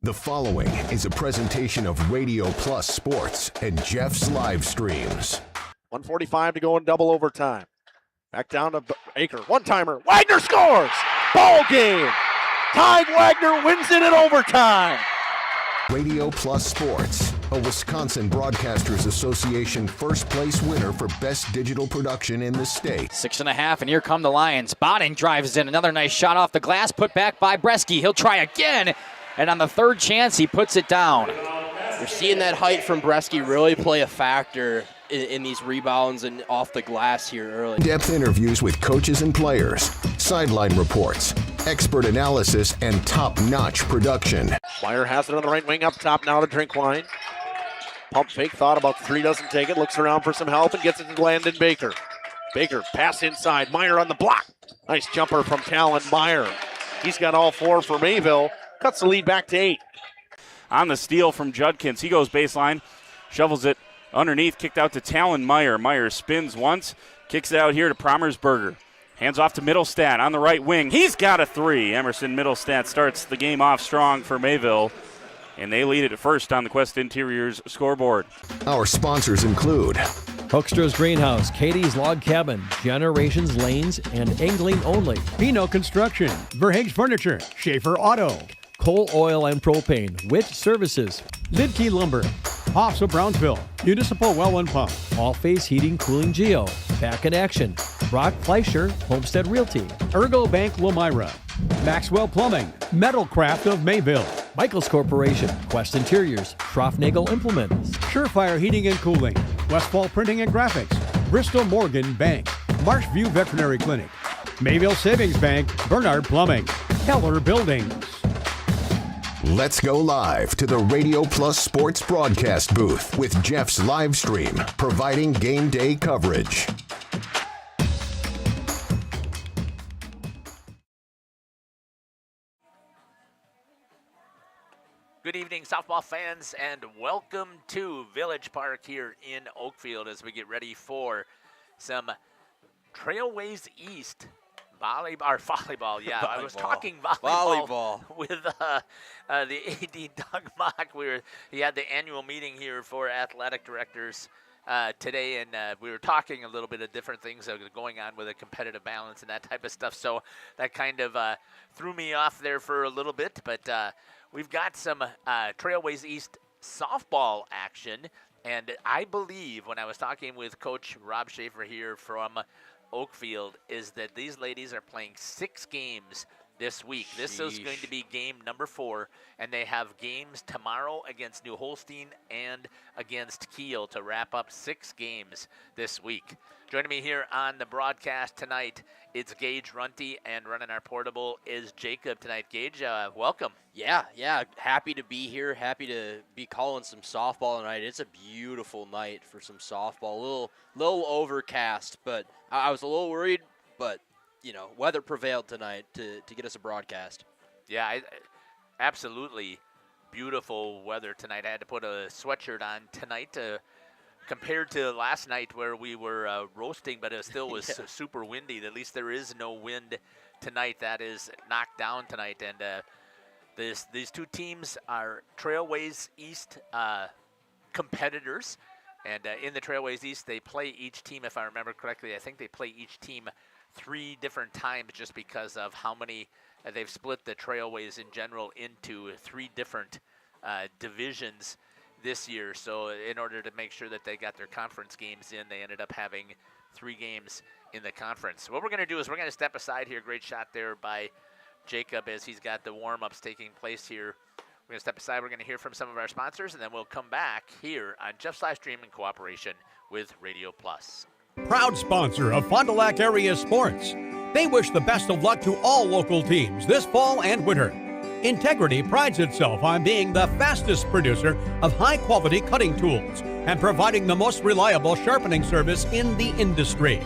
The following is a presentation of Radio Plus Sports and Jeff's Livestreams. 1:45 to go in double overtime. Back down to Baker. One-timer. Wagner scores! Ball game! Ty Wagner wins it in overtime. Radio Plus Sports, a Wisconsin Broadcasters Association first place winner for best digital production in the state. 6.5, and here come the Lions. Bonning drives in. Another nice shot off the glass, put back by Bresky. He'll try again, and on the third chance, he puts it down. You're seeing that height from Bresky really play a factor in these rebounds and off the glass here early. In-depth interviews with coaches and players, sideline reports, expert analysis, and top-notch production. Meyer has it on the right wing up top now to Drinkwine. Pump fake, thought about three, doesn't take it, looks around for some help and gets it to Landon Baker. Baker, pass inside, Meyer on the block. Nice jumper from Talon Meyer. He's got all four for Mayville, cuts the lead back to 8. On the steal from Judkins, he goes baseline, shovels it underneath, kicked out to Talon Meyer. Meyer spins once, kicks it out here to Promersberger. Hands off to Middlestat on the right wing. He's got a three. Emerson Middlestat starts the game off strong for Mayville, and they lead it at first on the Quest Interiors scoreboard. Our sponsors include Hoekstra's Greenhouse, Katie's Log Cabin, Generations Lanes, and Angling Only. Pino Construction, Verhaeg's Furniture, Schaefer Auto, Coal Oil and Propane, Witt Services, Lidkey Lumber, Hoffs of Brownsville, Municipal Well and Pump, All Face Heating Cooling Geo, Back in Action, Brock Fleischer, Homestead Realty, Ergo Bank Lomira, Maxwell Plumbing, Metalcraft of Mayville, Michaels Corporation, Quest Interiors, Schroffnagel Implements, Surefire Heating and Cooling, Westfall Printing and Graphics, Bristol Morgan Bank, Marshview Veterinary Clinic, Mayville Savings Bank, Bernard Plumbing, Keller Buildings. Let's go live to the Radio Plus Sports broadcast booth with Jeff's Livestream, providing game day coverage. Good evening, softball fans, and welcome to Village Park here in Oakfield as we get ready for some Trailways East volleyball. Yeah, I was talking volleyball. With the AD Doug Mock. He had the annual meeting here for athletic directors today, and we were talking a little bit of different things that are going on with a competitive balance and that type of stuff. So that kind of threw me off there for a little bit, but we've got some Trailways East softball action, and I believe when I was talking with Coach Rob Schaefer here from Oakfield is that these ladies are playing 6 games this week. This is going to be game number 4, and they have games tomorrow against New Holstein and against Kiel to wrap up 6 games this week. Joining me here on the broadcast tonight, it's Gage Runty, and running our portable is Jacob tonight. Gage, welcome. Yeah, happy to be here. Happy to be calling some softball tonight. It's a beautiful night for some softball. A little overcast, but I was a little worried, but weather prevailed tonight to get us a broadcast. Yeah, absolutely beautiful weather tonight. I had to put a sweatshirt on tonight compared to last night where we were roasting, but it still was super windy. At least there is no wind tonight. That is knocked down tonight. And these two teams are Trailways East competitors. And in the Trailways East, they play each team, if I remember correctly, I think they play each team 3 different times just because of how many they've split the Trailways in general into 3 different divisions this year. So in order to make sure that they got their conference games in, they ended up having 3 games in the conference. What we're going to do is we're going to step aside here. Great shot there by Jacob as he's got the warm-ups taking place here. We're going to step aside. We're going to hear from some of our sponsors, and then we'll come back here on Jeff's Livestream in cooperation with Radio Plus. Proud sponsor of Fond du Lac area sports. They wish the best of luck to all local teams this fall and winter. Integrity prides itself on being the fastest producer of high-quality cutting tools and providing the most reliable sharpening service in the industry.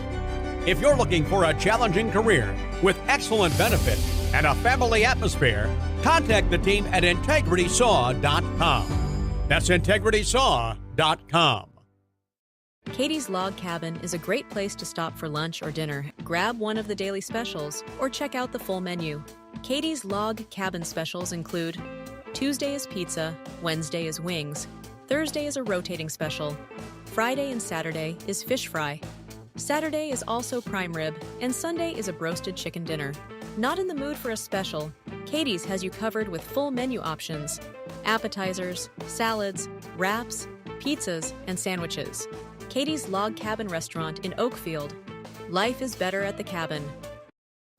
If you're looking for a challenging career with excellent benefits and a family atmosphere, contact the team at integritysaw.com. That's integritysaw.com. Katie's Log Cabin is a great place to stop for lunch or dinner, grab one of the daily specials, or check out the full menu. Katie's Log Cabin specials include Tuesday is pizza, Wednesday is wings, Thursday is a rotating special, Friday and Saturday is fish fry. Saturday is also prime rib, and Sunday is a broasted chicken dinner. Not in the mood for a special? Katie's has you covered with full menu options, appetizers, salads, wraps, pizzas, and sandwiches. Katie's Log Cabin Restaurant in Oakfield. Life is better at the cabin.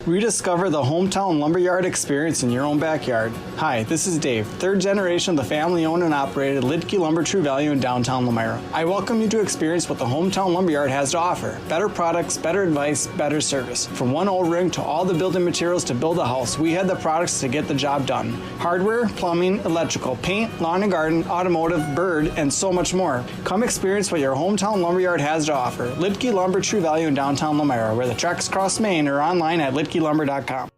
Rediscover the hometown lumberyard experience in your own backyard. Hi, this is Dave, third generation of the family-owned and operated Lidke Lumber True Value in downtown Lamira. I welcome you to experience what the hometown lumberyard has to offer. Better products, better advice, better service. From one old ring to all the building materials to build a house, we had the products to get the job done. Hardware, plumbing, electrical, paint, lawn and garden, automotive, bird, and so much more. Come experience what your hometown lumberyard has to offer. Lidke Lumber True Value in downtown Lamira, where the tracks cross Main, or online at lidkelumber.com.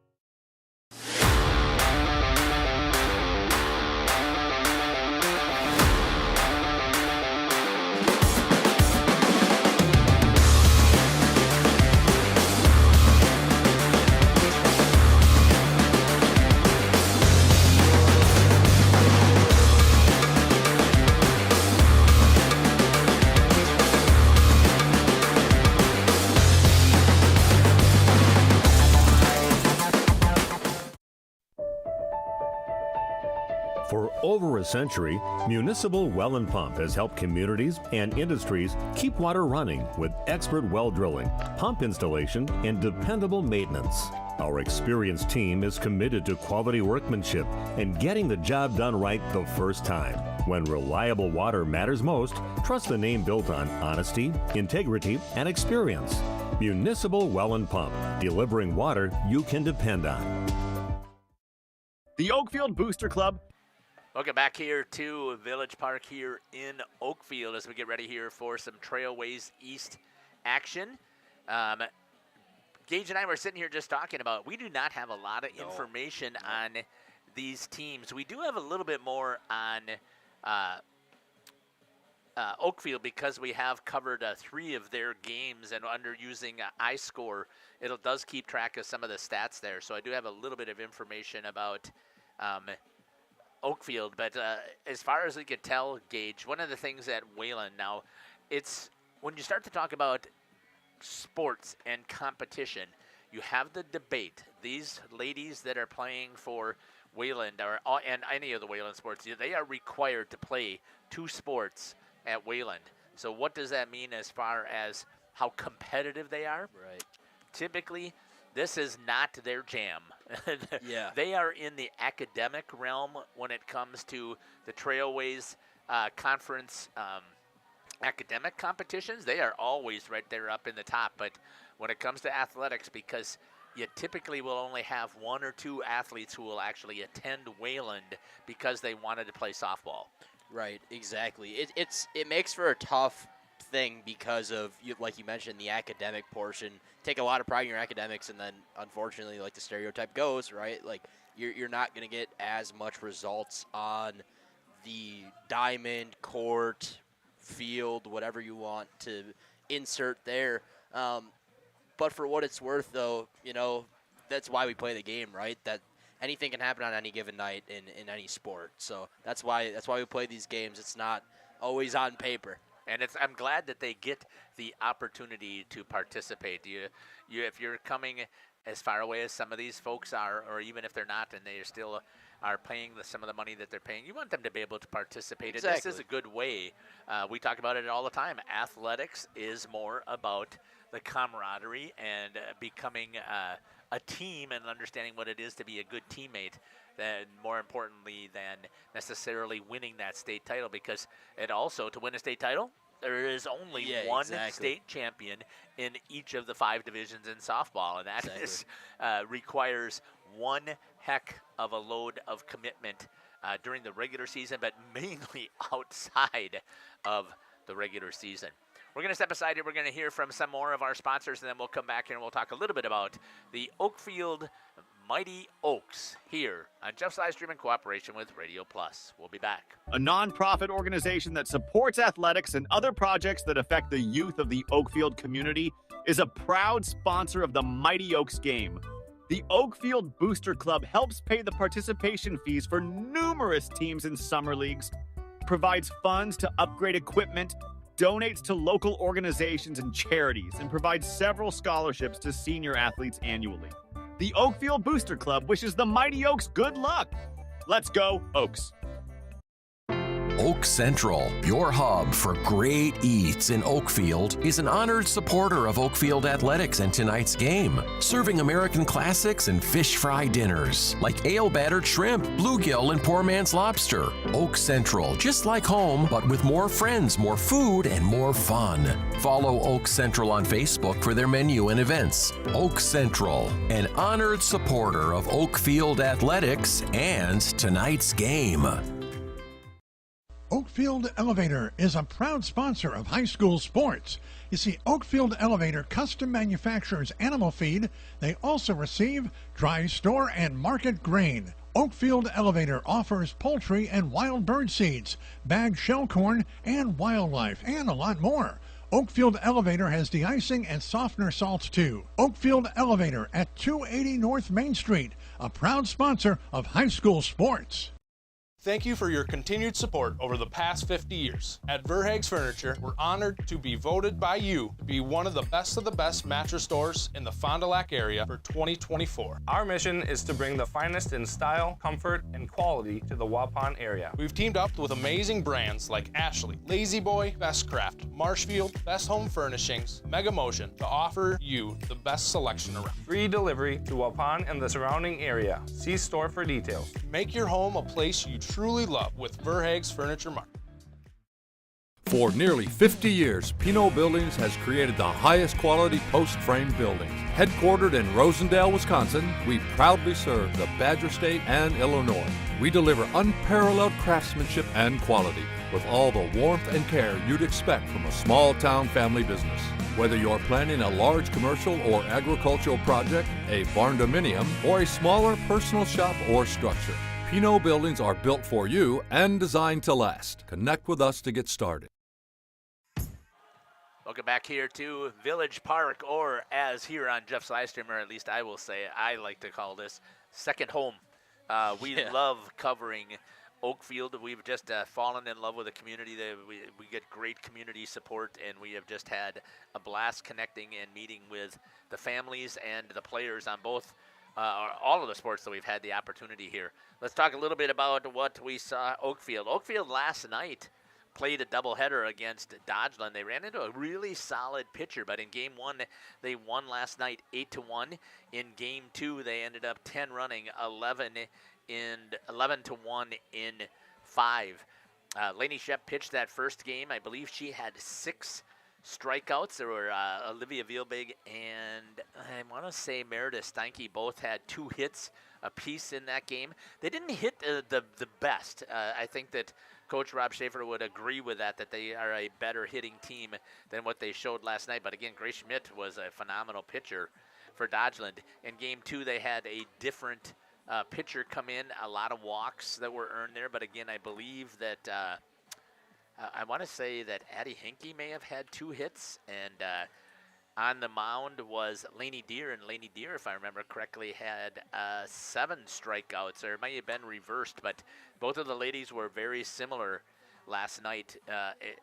For over a century, Municipal Well and Pump has helped communities and industries keep water running with expert well drilling, pump installation, and dependable maintenance. Our experienced team is committed to quality workmanship and getting the job done right the first time. When reliable water matters most, trust the name built on honesty, integrity, and experience. Municipal Well and Pump, delivering water you can depend on. The Oakfield Booster Club. Welcome back here to Village Park here in Oakfield as we get ready here for some Trailways East action. Gage and I were sitting here just talking about, we do not have a lot of information on these teams. We do have a little bit more on Oakfield because we have covered 3 of their games, and under using iScore, it does keep track of some of the stats there. So I do have a little bit of information about Oakfield, but as far as we could tell, Gage, one of the things at Wayland now, it's when you start to talk about sports and competition, you have the debate. These ladies that are playing for Wayland and any of the Wayland sports, they are required to play 2 sports at Wayland. So what does that mean as far as how competitive they are? Right. Typically, this is not their jam. Yeah. They are in the academic realm when it comes to the Trailways Conference academic competitions. They are always right there up in the top. But when it comes to athletics, because you typically will only have 1 or 2 athletes who will actually attend Wayland because they wanted to play softball. Right, exactly. It makes for a tough thing because of, like you mentioned, the academic portion. Take a lot of pride in your academics, and then unfortunately, like the stereotype goes, right, like you're not going to get as much results on the diamond, court, field, whatever you want to insert there. But for what it's worth, though, that's why we play the game, right? That anything can happen on any given night in any sport. So that's why we play these games. It's not always on paper. And I'm glad that they get the opportunity to participate. If you're coming as far away as some of these folks are, or even if they're not, and they still are paying some of the money that they're paying, you want them to be able to participate. Exactly. And this is a good way. We talk about it all the time. Athletics is more about the camaraderie and becoming a team and understanding what it is to be a good teammate, than more importantly than necessarily winning that state title, because it also, to win a state title, there is only one state champion in each of the 5 divisions in softball, and that requires one heck of a load of commitment during the regular season, but mainly outside of the regular season. We're going to step aside here. We're going to hear from some more of our sponsors, and then we'll come back here and we'll talk a little bit about the Oakfield Mighty Oaks here on Jeff's Livestream in cooperation with Radio Plus. We'll be back. A nonprofit organization that supports athletics and other projects that affect the youth of the Oakfield community is a proud sponsor of the Mighty Oaks game. The Oakfield Booster Club helps pay the participation fees for numerous teams in summer leagues, provides funds to upgrade equipment, donates to local organizations and charities, and provides several scholarships to senior athletes annually. The Oakfield Booster Club wishes the Mighty Oaks good luck. Let's go, Oaks. Oak Central, your hub for great eats in Oakfield, is an honored supporter of Oakfield Athletics and tonight's game, serving American classics and fish fry dinners like ale-battered shrimp, bluegill, and poor man's lobster. Oak Central, just like home, but with more friends, more food, and more fun. Follow Oak Central on Facebook for their menu and events. Oak Central, an honored supporter of Oakfield Athletics and tonight's game. Oakfield Elevator is a proud sponsor of high school sports. You see, Oakfield Elevator custom manufactures animal feed. They also receive dry store and market grain. Oakfield Elevator offers poultry and wild bird seeds, bagged shell corn, and wildlife, and a lot more. Oakfield Elevator has de-icing and softener salts too. Oakfield Elevator at 280 North Main Street, a proud sponsor of high school sports. Thank you for your continued support over the past 50 years. At Verhaeg's Furniture, we're honored to be voted by you to be one of the best mattress stores in the Fond du Lac area for 2024. Our mission is to bring the finest in style, comfort, and quality to the Waupun area. We've teamed up with amazing brands like Ashley, Lazy Boy, Bestcraft, Marshfield, Best Home Furnishings, Mega Motion to offer you the best selection around. Free delivery to Waupun and the surrounding area. See store for details. Make your home a place you truly love with Verhaeg's Furniture Mart. For nearly 50 years, Pinot Buildings has created the highest quality post-frame buildings. Headquartered in Rosendale, Wisconsin, we proudly serve the Badger State and Illinois. We deliver unparalleled craftsmanship and quality with all the warmth and care you'd expect from a small-town family business. Whether you're planning a large commercial or agricultural project, a barn-dominium, or a smaller personal shop or structure, Pinot Buildings are built for you and designed to last. Connect with us to get started. Welcome back here to Village Park, or as here on Jeff's Livestream, or at least I will say, I like to call this second home. We love covering Oakfield. We've just fallen in love with the community. We get great community support, and we have just had a blast connecting and meeting with the families and the players on both all of the sports that we've had the opportunity here. Let's talk a little bit about what we saw Oakfield. Oakfield last night played a doubleheader against Dodgeland. They ran into a really solid pitcher, but in game one, they won last night 8-1. In game two, they ended up 10 running, 11-1 in 5. Lainey Shep pitched that first game. I believe she had 6 strikeouts. There were Olivia Vielbig and I want to say Meredith Steinke both had 2 hits apiece in that game. They didn't hit the best. I think that Coach Rob Schaefer would agree with that they are a better hitting team than what they showed last night. But again, Grace Schmidt was a phenomenal pitcher for Dodgeland. In game 2, they had a different pitcher come in, a lot of walks that were earned there. But again, I believe that I want to say that Addie Henke may have had 2 hits, and on the mound was Lainey Deer, and Lainey Deer, if I remember correctly, had 7 strikeouts, or it may have been reversed, but both of the ladies were very similar last night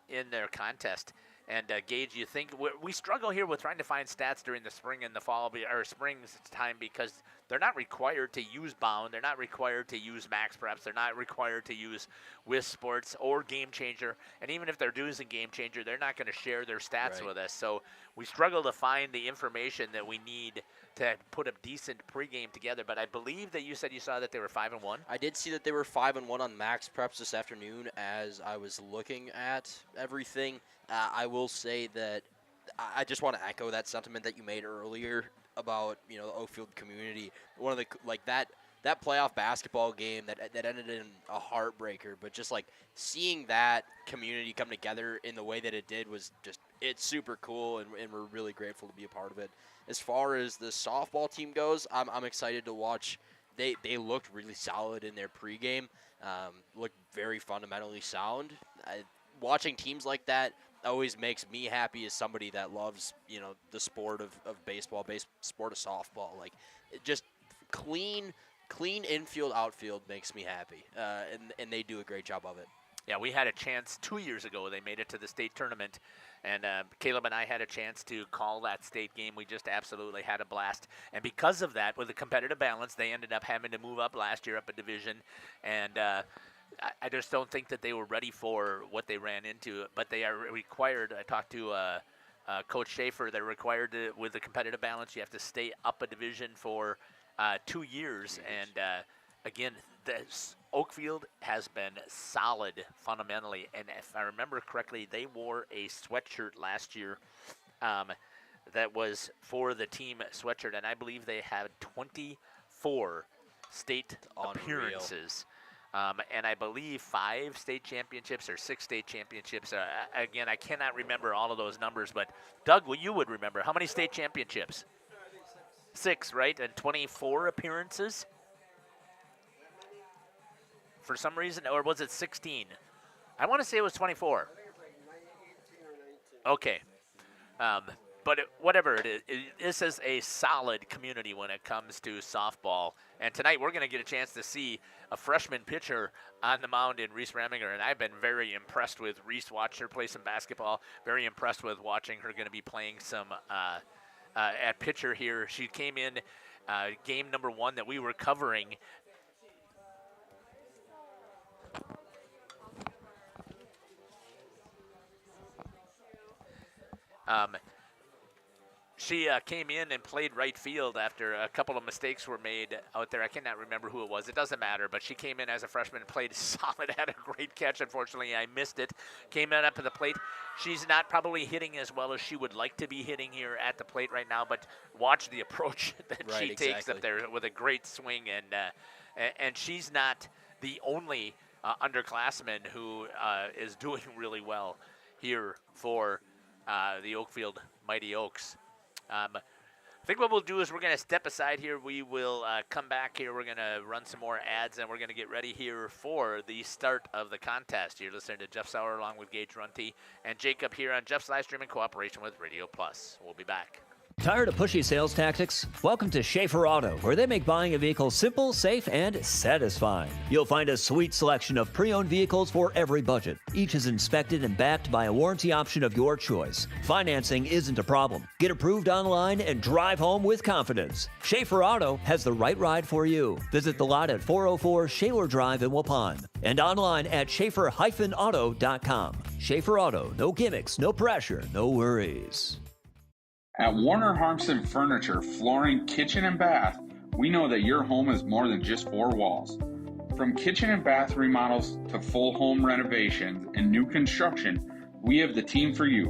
in their contest. And Gage, you think we struggle here with trying to find stats during the spring and the fall, or spring time, because they're not required to use bound, they're not required to use max preps, they're not required to use Wisp Sports or Game Changer, and even if they're using Game Changer, they're not going to share their stats with us. So we struggle to find the information that we need to put a decent pregame together. But I believe that you said you saw that they were 5-1. I did see that they were 5-1 on max preps this afternoon as I was looking at everything. I will say that I just want to echo that sentiment that you made earlier about, the Oakfield community. One of the that playoff basketball game that ended in a heartbreaker, but just seeing that community come together in the way that it did was it's super cool, and we're really grateful to be a part of it. As far as the softball team goes, I'm excited to watch. They looked really solid in their pregame, looked very fundamentally sound. Watching teams like that always makes me happy as somebody that loves, the sport of baseball, sport of softball. clean infield, outfield makes me happy, and they do a great job of it. Yeah, we had a chance 2 years ago. They made it to the state tournament, and Caleb and I had a chance to call that state game. We just absolutely had a blast. And because of that, with the competitive balance, they ended up having to move up last year, up a division. And I just don't think that they were ready for what they ran into. But they are required. I talked to Coach Schaefer. They're required to, with the competitive balance, you have to stay up a division for 2 years. And again, Oakfield has been solid fundamentally, and if I remember correctly, they wore a sweatshirt last year that was for the team sweatshirt, and I believe they had 24 state appearances, and I believe 5 state championships or 6 state championships. Again, I cannot remember all of those numbers, but Doug, well, you would remember. How many state championships? 6, right? And 24 appearances? For some reason, or was it 16? I want to say it was 24. Okay. But whatever it is, this is a solid community when it comes to softball. And tonight we're going to get a chance to see a freshman pitcher on the mound in Reese Raminger. And I've been very impressed with Reese. Watched her play some basketball. Very impressed with watching her going to be playing some at pitcher here. She came in game number 1 that we were covering. She came in and played right field after a couple of mistakes were made out there. I cannot remember who it was. It doesn't matter, but she came in as a freshman and played solid, had a great catch. Unfortunately, I missed it. Came in up to the plate. She's not probably hitting as well as she would like to be hitting here at the plate right now, but watch the approach that she takes up there with a great swing. And she's not the only underclassman who is doing really well here for the Oakfield Mighty Oaks. I think what we'll do is we're going to step aside here. We will come back here. We're going to run some more ads, and we're going to get ready here for the start of the contest. You're listening to Jeff Sauer along with Gage Runty and Jacob here on Jeff's Livestream in cooperation with Radio Plus. We'll be back. Tired of pushy sales tactics? Welcome to Schaefer Auto, where they make buying a vehicle simple, safe, and satisfying. You'll find a sweet selection of pre-owned vehicles for every budget. Each is inspected and backed by a warranty option of your choice. Financing isn't a problem. Get approved online and drive home with confidence. Schaefer Auto has the right ride for you. Visit the lot at 404 Shaler Drive in Waupun and online at schaefer-auto.com. Schaefer Auto, no gimmicks, no pressure, no worries. At Warner Harmson Furniture, Flooring, Kitchen, and Bath, we know that your home is more than just 4 walls. From kitchen and bath remodels to full home renovations and new construction, we have the team for you.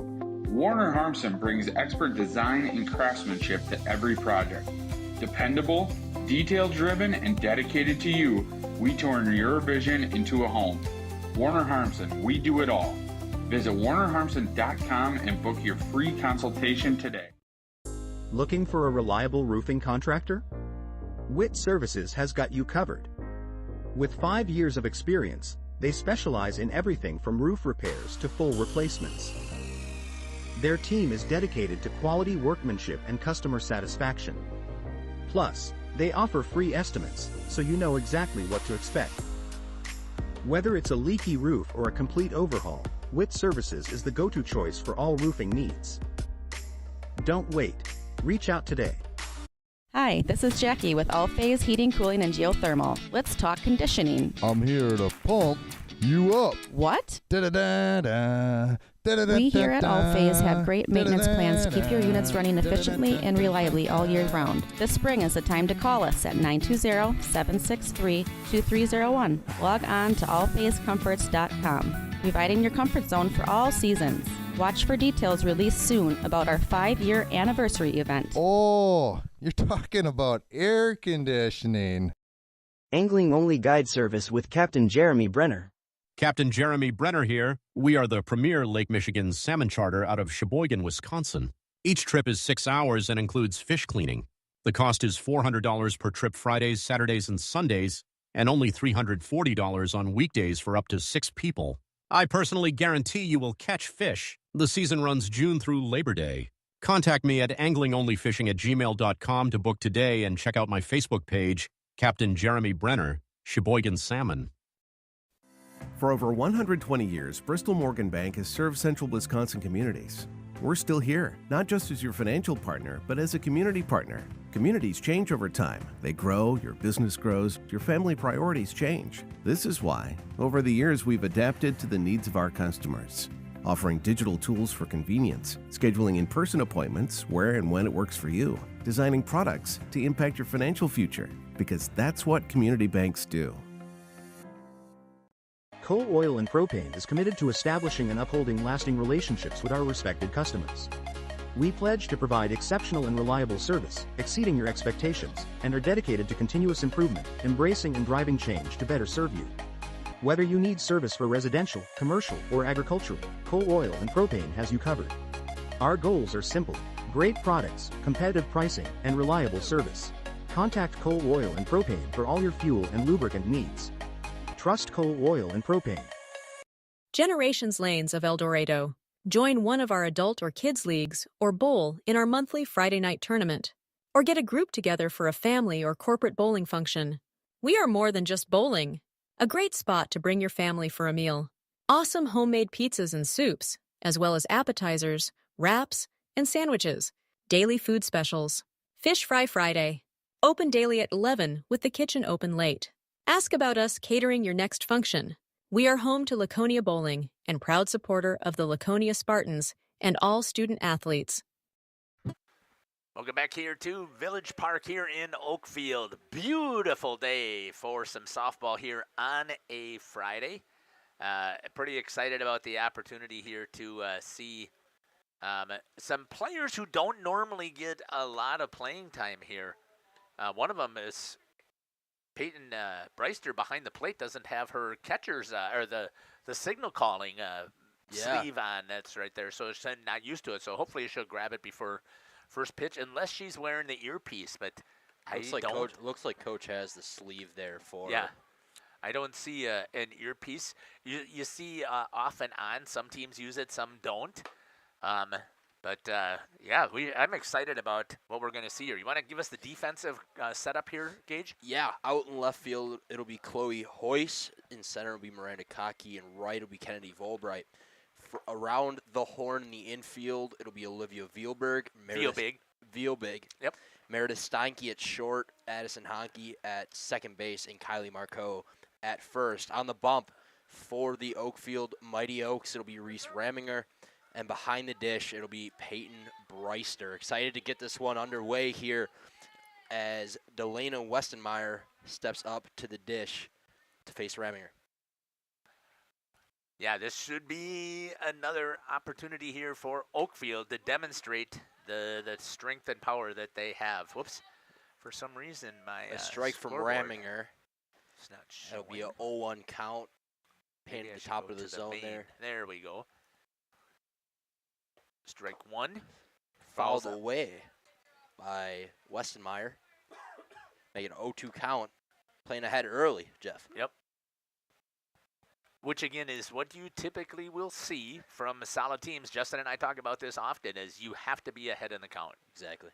Warner Harmson brings expert design and craftsmanship to every project. Dependable, detail-driven, and dedicated to you, we turn your vision into a home. Warner Harmson, we do it all. Visit warnerharmson.com and book your free consultation today. Looking for a reliable roofing contractor? Witt Services has got you covered. With 5 years of experience, they specialize in everything from roof repairs to full replacements. Their team is dedicated to quality workmanship and customer satisfaction. Plus, they offer free estimates, so you know exactly what to expect. Whether it's a leaky roof or a complete overhaul, Witt Services is the go-to choice for all roofing needs. Don't wait. Reach out today. Hi, this is Jackie with All Phase Heating, Cooling, and Geothermal. Let's talk conditioning. I'm here to pump you up. What? Da-da-da-da. We here at All Phase have great maintenance plans to keep your units running efficiently and reliably all year round. This spring is the time to call us at 920-763-2301. Log on to allphasecomforts.com, providing your comfort zone for all seasons. Watch for details released soon about our 5-year anniversary event. Oh, you're talking about air conditioning. Angling-only guide service with Captain Jeremy Brenner. Captain Jeremy Brenner here. We are the premier Lake Michigan salmon charter out of Sheboygan, Wisconsin. Each trip is 6 hours and includes fish cleaning. The cost is $400 per trip Fridays, Saturdays, and Sundays, and only $340 on weekdays for up to 6 people. I personally guarantee you will catch fish. The season runs June through Labor Day. Contact me at anglingonlyfishing@gmail.com to book today and check out my Facebook page, Captain Jeremy Brenner, Sheboygan Salmon. For over 120 years, Bristol Morgan Bank has served central Wisconsin communities. We're still here, not just as your financial partner, but as a community partner. Communities change over time. They grow, your business grows, your family priorities change. This is why, over the years, we've adapted to the needs of our customers, offering digital tools for convenience, scheduling in-person appointments where and when it works for you, designing products to impact your financial future, because that's what community banks do. Coal Oil and Propane is committed to establishing and upholding lasting relationships with our respected customers. We pledge to provide exceptional and reliable service, exceeding your expectations, and are dedicated to continuous improvement, embracing and driving change to better serve you. Whether you need service for residential, commercial, or agricultural, Coal Oil and Propane has you covered. Our goals are simple: great products, competitive pricing, and reliable service. Contact Coal Oil and Propane for all your fuel and lubricant needs. Trust Coal Oil and Propane. Generations Lanes of El Dorado. Join one of our adult or kids leagues or bowl in our monthly Friday night tournament. Or get a group together for a family or corporate bowling function. We are more than just bowling. A great spot to bring your family for a meal. Awesome homemade pizzas and soups, as well as appetizers, wraps, and sandwiches. Daily food specials. Fish Fry Friday. Open daily at 11 with the kitchen open late. Ask about us catering your next function. We are home to Laconia Bowling and proud supporter of the Laconia Spartans and all student athletes. Welcome back here to Village Park here in Oakfield. Beautiful day for some softball here on a Friday. Pretty excited about the opportunity here to see some players who don't normally get a lot of playing time here. One of them is Peyton Breister behind the plate, doesn't have her catcher's or the signal calling sleeve on. That's right there. So she's not used to it. So hopefully she'll grab it before first pitch, unless she's wearing the earpiece. But looks like Coach has the sleeve there for. Yeah, I don't see an earpiece. You see off and on. Some teams use it, some don't. I'm excited about what we're going to see here. You want to give us the defensive setup here, Gage? Yeah, out in left field, it'll be Chloe Hoyce. In center, it'll be Miranda Cockey. And right, it'll be Kennedy Volbright. Around the horn in the infield, it'll be Olivia Vielberg. Vielbig. Yep. Meredith Steinke at short, Addison Honke at second base, and Kylie Marcoux at first. On the bump for the Oakfield Mighty Oaks, it'll be Reese Raminger. And behind the dish, it'll be Peyton Breister. Excited to get this one underway here as Delana Westenmeyer steps up to the dish to face Raminger. Yeah, this should be another opportunity here for Oakfield to demonstrate the strength and power that they have. Whoops. For some reason, a strike from Raminger. It's not showing. That'll be an 0-1 count. Pinned at the top of the zone there. There we go. Strike one. Fouled away by Westenmeyer. Making an 0-2 count. Playing ahead early, Jeff. Yep. Which, again, is what you typically will see from solid teams. Justin and I talk about this often, is you have to be ahead in the count. Exactly.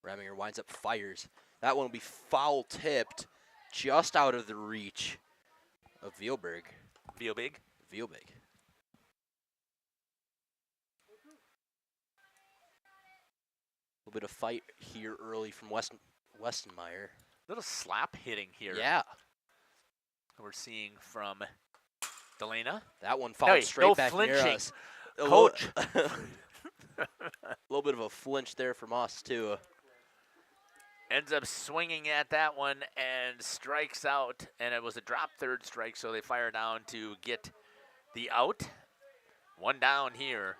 Raminger winds up, fires. That one will be foul-tipped just out of the reach of Vielbig. Vielbig. A little bit of fight here early from Westenmeyer. Little slap hitting here. Yeah. We're seeing from Delana. That one fouled straight back near us. Coach. A little bit of a flinch there from us, too. Ends up swinging at that one and strikes out. And it was a drop third strike, so they fire down to get the out. One down here.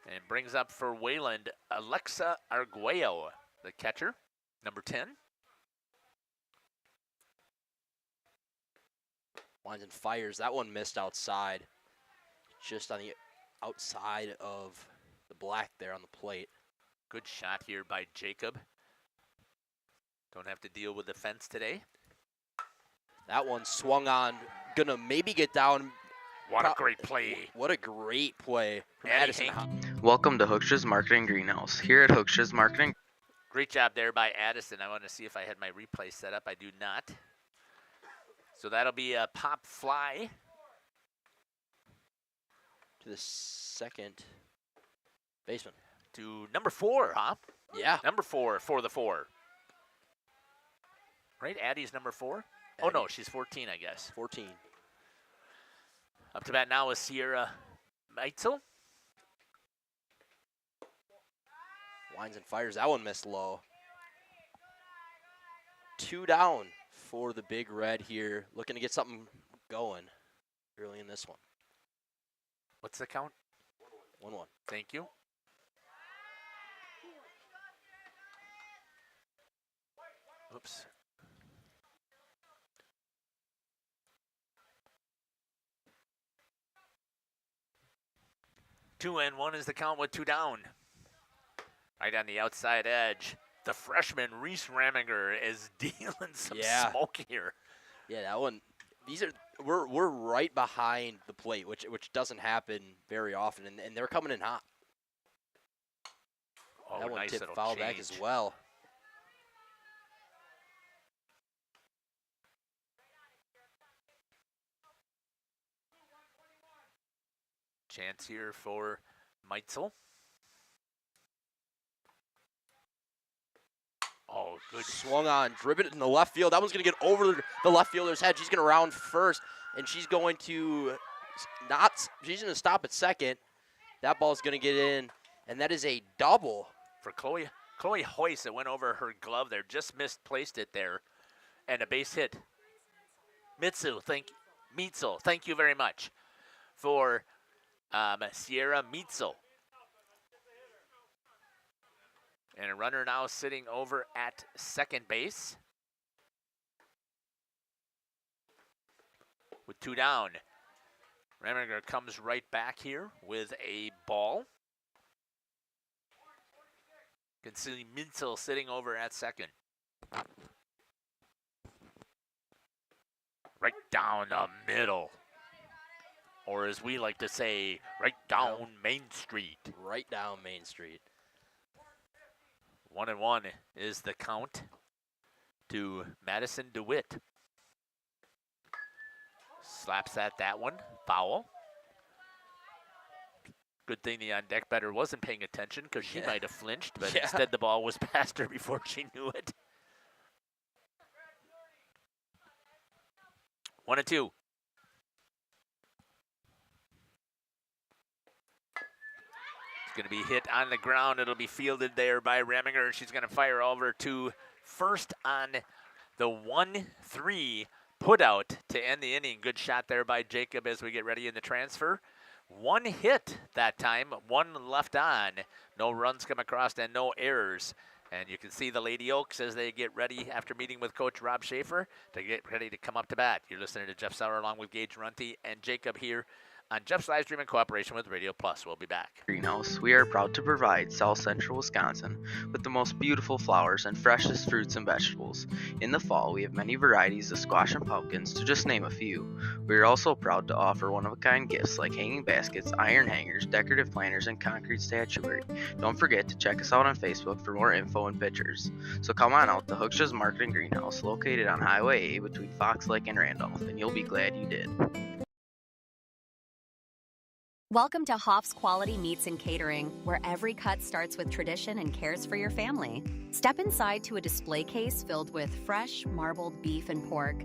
And brings up for Wayland, Alexa Arguello, the catcher, number 10. Winds and fires. That one missed outside. Just on the outside of the black there on the plate. Good shot here by Jacob. Don't have to deal with the fence today. That one swung on. Gonna maybe get down What a great play. What a great play from Addie Addison. Hank. Welcome to Hookstra's Marketing Greenhouse. Here at Hookstra's Marketing. Great job there by Addison. I want to see if I had my replay set up. I do not. So that'll be a pop fly. To the second baseman. To number 4, huh? Yeah. Number 4 for the 4. Right? Addie's number 4? Oh, no, she's 14, I guess. 14. Up to bat now is Sierra Meitzel. Winds and fires. That one missed low. 2 down for the Big Red here. Looking to get something going early in this one. What's the count? 1-1. Thank you. Oops. Two and 1 is the count with 2 down. Right on the outside edge. The freshman, Reese Raminger, is dealing some smoke here. Yeah, that one. These are we're right behind the plate, which doesn't happen very often, and they're coming in hot. Oh, that one nice tipped little foul back change. as well. Chance here for Meitzel. Oh, good. Swung on, driven it in the left field. That one's going to get over the left fielder's head. She's going to round first, and she's going to she's going to stop at second. That ball's going to get in, and that is a double. For Chloe Hoyce, it went over her glove there. Just misplaced it there. And a base hit. Meitzel, thank you very much for Sierra Meitzel. And a runner now sitting over at second base. With 2 down. Raminger comes right back here with a ball. You can see Meitzel sitting over at second. Right down the middle. Or as we like to say, right down Main Street. Right down Main Street. 1-1 is the count to Madison DeWitt. Slaps at that one. Foul. Good thing the on-deck batter wasn't paying attention because she might have flinched, but instead the ball was past her before she knew it. 1-2. Going to be hit on the ground. It'll be fielded there by Raminger. She's going to fire over to first on the 1-3 put out to end the inning. Good shot there by Jacob as we get ready in the transfer. 1 hit that time, 1 left on. No runs come across and no errors. And you can see the Lady Oaks as they get ready after meeting with Coach Rob Schaefer to get ready to come up to bat. You're listening to Jeff Sauer along with Gage Runty and Jacob here on Jeff's live stream in cooperation with Radio Plus. We'll be back. Greenhouse, we are proud to provide South Central Wisconsin with the most beautiful flowers and freshest fruits and vegetables. In the fall, we have many varieties of squash and pumpkins, to just name a few. We are also proud to offer one-of-a-kind gifts like hanging baskets, iron hangers, decorative planters, and concrete statuary. Don't forget to check us out on Facebook for more info and pictures. So come on out to Hookstra's Marketing Greenhouse, located on Highway A between Fox Lake and Randolph, and you'll be glad you did. Welcome to Hoff's Quality Meats and Catering, where every cut starts with tradition and cares for your family. Step inside to a display case filled with fresh, marbled beef and pork,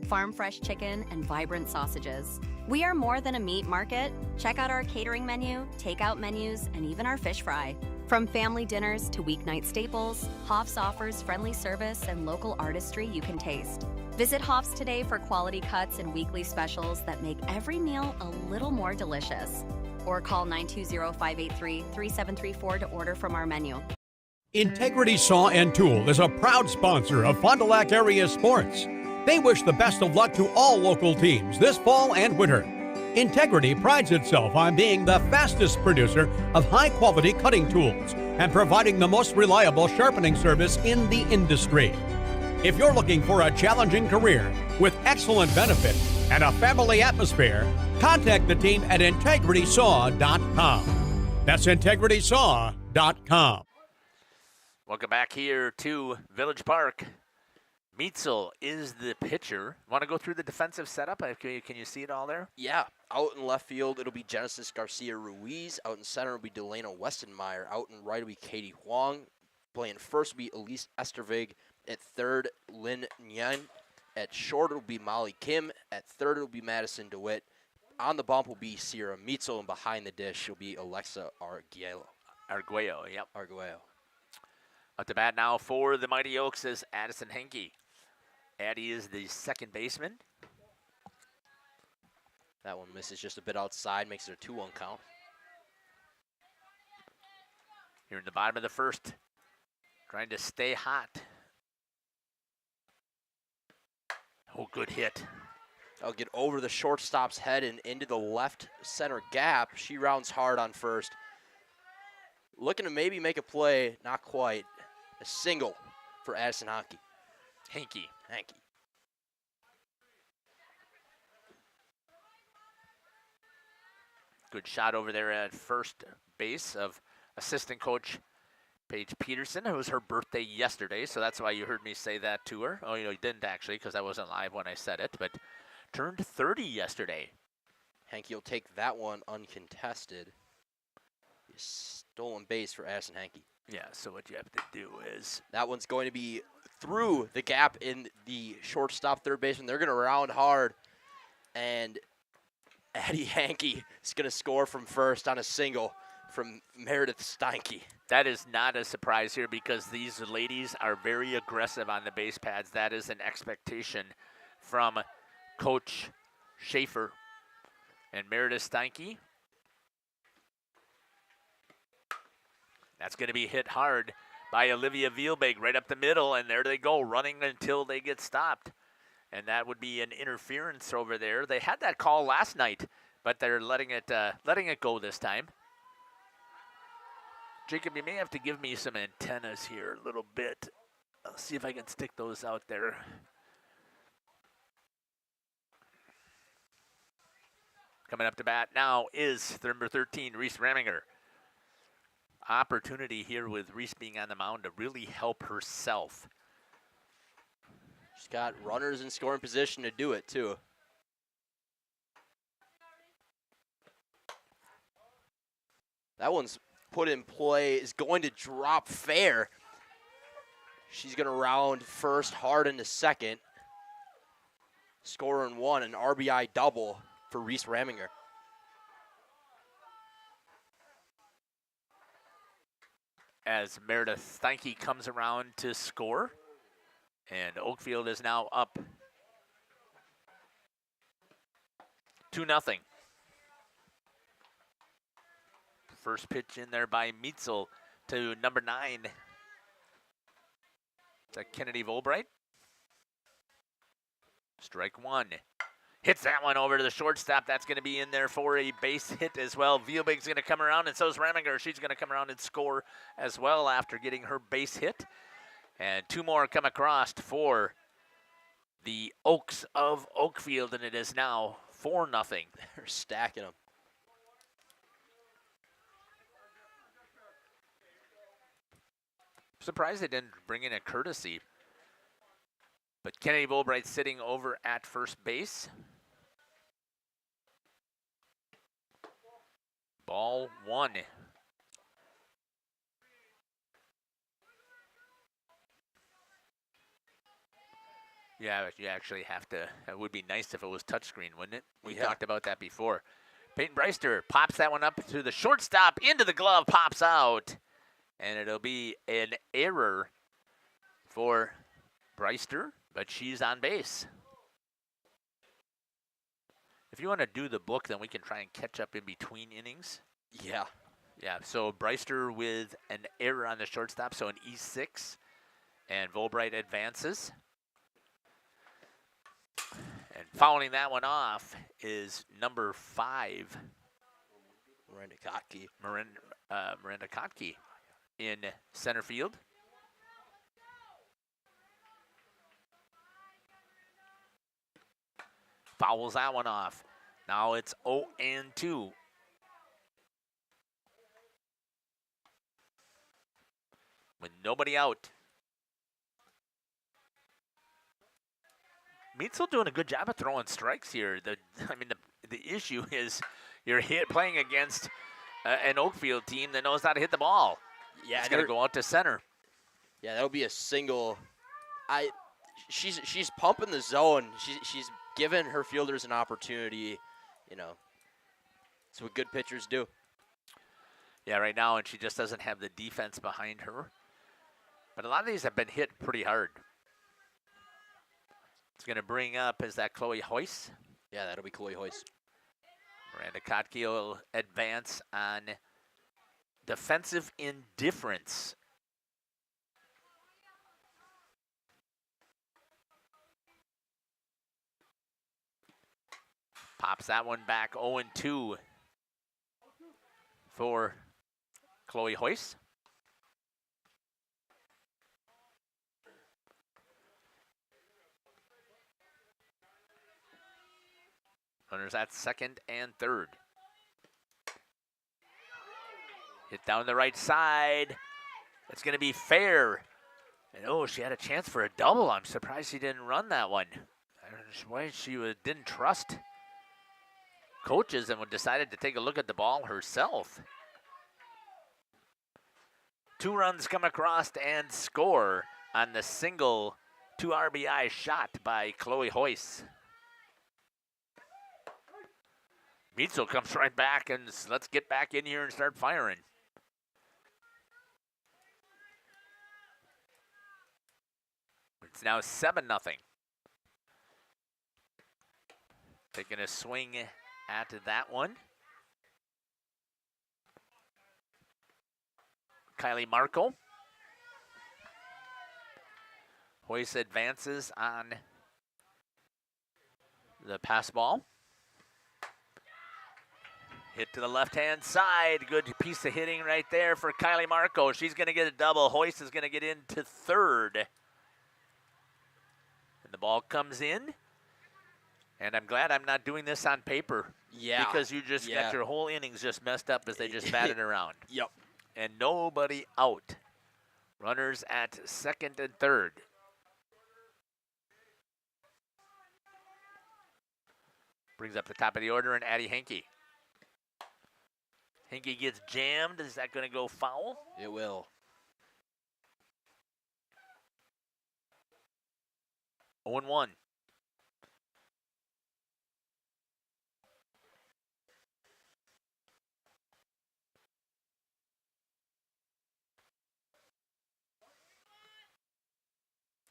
farm-fresh chicken, and vibrant sausages. We are more than a meat market. Check out our catering menu, takeout menus, and even our fish fry. From family dinners to weeknight staples, Hoff's offers friendly service and local artistry you can taste. Visit Hoff's today for quality cuts and weekly specials that make every meal a little more delicious. Or call 920-583-3734 to order from our menu. Integrity Saw and Tool is a proud sponsor of Fond du Lac area sports. They wish the best of luck to all local teams this fall and winter. Integrity prides itself on being the fastest producer of high-quality cutting tools and providing the most reliable sharpening service in the industry. If you're looking for a challenging career with excellent benefits, and a family atmosphere, contact the team at integritysaw.com. That's integritysaw.com. Welcome back here to Village Park. Meitzel is the pitcher. Want to go through the defensive setup? Can you see it all there? Yeah. Out in left field, it'll be Genesis Garcia Ruiz. Out in center will be Delano Westenmeyer. Out in right will be Katie Huang. Playing first will be Elise Estervig. At third, Lynn Nguyen. At short, it'll be Molly Kim. At third, it'll be Madison DeWitt. On the bump will be Sierra Meitzel, and behind the dish will be Alexa Arguello. Arguello, yep. Arguello. Up to bat now for the Mighty Oaks is Addison Henke. Addie is the second baseman. That one misses just a bit outside, makes it a 2-1 count. Here in the bottom of the first, trying to stay hot. Oh, good hit. I'll get over the shortstop's head and into the left center gap. She rounds hard on first. Looking to maybe make a play, not quite. A single for Addison Henke. Henke. Good shot over there at first base of assistant coach Paige Peterson. It was her birthday yesterday, so that's why you heard me say that to her. Oh, you didn't actually, because I wasn't live when I said it, but turned 30 yesterday. Henke will take that one uncontested. Stolen base for Addison Henke. Yeah, so what you have to do is... That one's going to be through the gap in the shortstop third baseman. They're going to round hard, and Addie Henke is going to score from first on a single from Meredith Steinke. That is not a surprise here because these ladies are very aggressive on the base pads. That is an expectation from Coach Schaefer. And Meredith Steinke, that's going to be hit hard by Olivia Vielbeg right up the middle, and there they go, running until they get stopped. And that would be an interference over there. They had that call last night, but they're letting it go this time. Jacob, you may have to give me some antennas here a little bit. I'll see if I can stick those out there. Coming up to bat now is number 13, Reese Raminger. Opportunity here with Reese being on the mound to really help herself. She's got runners in scoring position to do it, too. That one's put in play, is going to drop fair. She's going to round first, hard into second. Scorer in one, an RBI double for Reese Raminger. As Meredith Steinke comes around to score. And Oakfield is now up 2-0. First pitch in there by Meitzel to number 9. To Kennedy Volbright. Strike one. Hits that one over to the shortstop. That's going to be in there for a base hit as well. Vielbig's going to come around, and so is Raminger. She's going to come around and score as well after getting her base hit. And two more come across for the Oaks of Oakfield, and it is now 4-0. They're stacking them. Surprised they didn't bring in a courtesy. But Kennedy Volbright sitting over at first base. Ball one. Yeah, but you actually have to, it would be nice if it was touchscreen, wouldn't it? We talked about that before. Peyton Breister pops that one up to the shortstop, into the glove, pops out. And it'll be an error for Breister, but she's on base. If you want to do the book, then we can try and catch up in between innings. Yeah. Yeah, so Breister with an error on the shortstop, so an E6. And Volbright advances. And fouling that one off is number 5. Miranda Kotke. Miranda Kotke in center field. Fouls that one off. Now it's 0-2. With nobody out. Meetzel doing a good job of throwing strikes here. The issue is you're playing against an Oakfield team that knows how to hit the ball. Yeah, it's going to go out to center. Yeah, that'll be a single. She's pumping the zone. She's giving her fielders an opportunity. You know, it's what good pitchers do. Yeah, right now, and she just doesn't have the defense behind her. But a lot of these have been hit pretty hard. It's going to bring up, is that Chloe Hoyce? Yeah, that'll be Chloe Hoyce. Miranda Kotke will advance on defensive indifference. Pops that one back 0-2 for Chloe Hoyce. Runners at second and third. Hit down the right side. It's going to be fair. And oh, she had a chance for a double. I'm surprised she didn't run that one. I don't know why she didn't trust coaches and decided to take a look at the ball herself. 2 runs come across and score on the single 2 RBI shot by Chloe Hoyce. Meetzel comes right back and let's get back in here and start firing. It's now 7-0. Taking a swing at that one. Kylie Marco. Hoyce advances on the pass ball. Hit to the left-hand side. Good piece of hitting right there for Kylie Marco. She's going to get a double. Hoyce is going to get into third. And the ball comes in. And I'm glad I'm not doing this on paper. Yeah. Because you just got your whole innings just messed up as they just batted around. Yep. And nobody out. Runners at second and third. Brings up the top of the order and Addie Henke. Henke gets jammed. Is that going to go foul? It will. 0-1.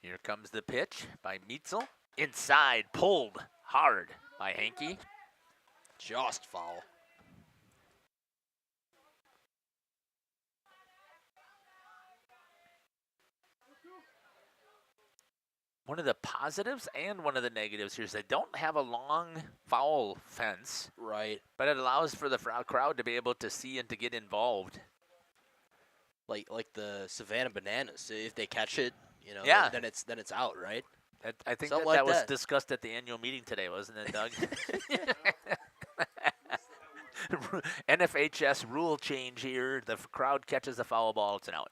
Here comes the pitch by Meetzel. Inside, pulled hard by Henke. Just foul. One of the positives and one of the negatives here is they don't have a long foul fence. Right. But it allows for the crowd to be able to see and to get involved. Like the Savannah Bananas. If they catch it, you know, yeah. then it's out, right? I think Something that like was that. discussed at the annual meeting today, wasn't it, Doug? NFHS rule change here. The crowd catches the foul ball. It's an out.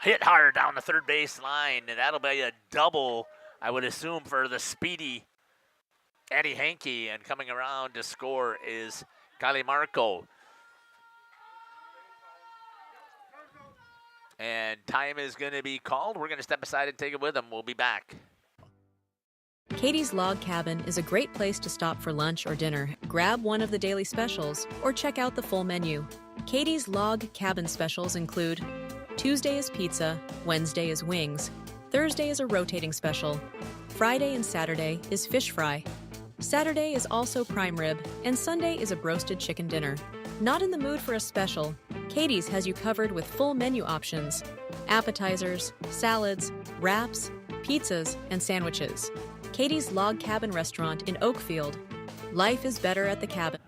Hit hard down the third base line, and that'll be a double, I would assume, for the speedy Addie Henke. And coming around to score is Kylie Marco. And time is going to be called. We're going to step aside and take it with them. We'll be back. Katie's Log Cabin is a great place to stop for lunch or dinner. Grab one of the daily specials or check out the full menu. Katie's Log Cabin specials include Tuesday is pizza, Wednesday is wings, Thursday is a rotating special, Friday and Saturday is fish fry, Saturday is also prime rib, and Sunday is a broasted chicken dinner. Not in the mood for a special? Katie's has you covered with full menu options, appetizers, salads, wraps, pizzas, and sandwiches. Katie's Log Cabin Restaurant in Oakfield. Life is better at the cabin.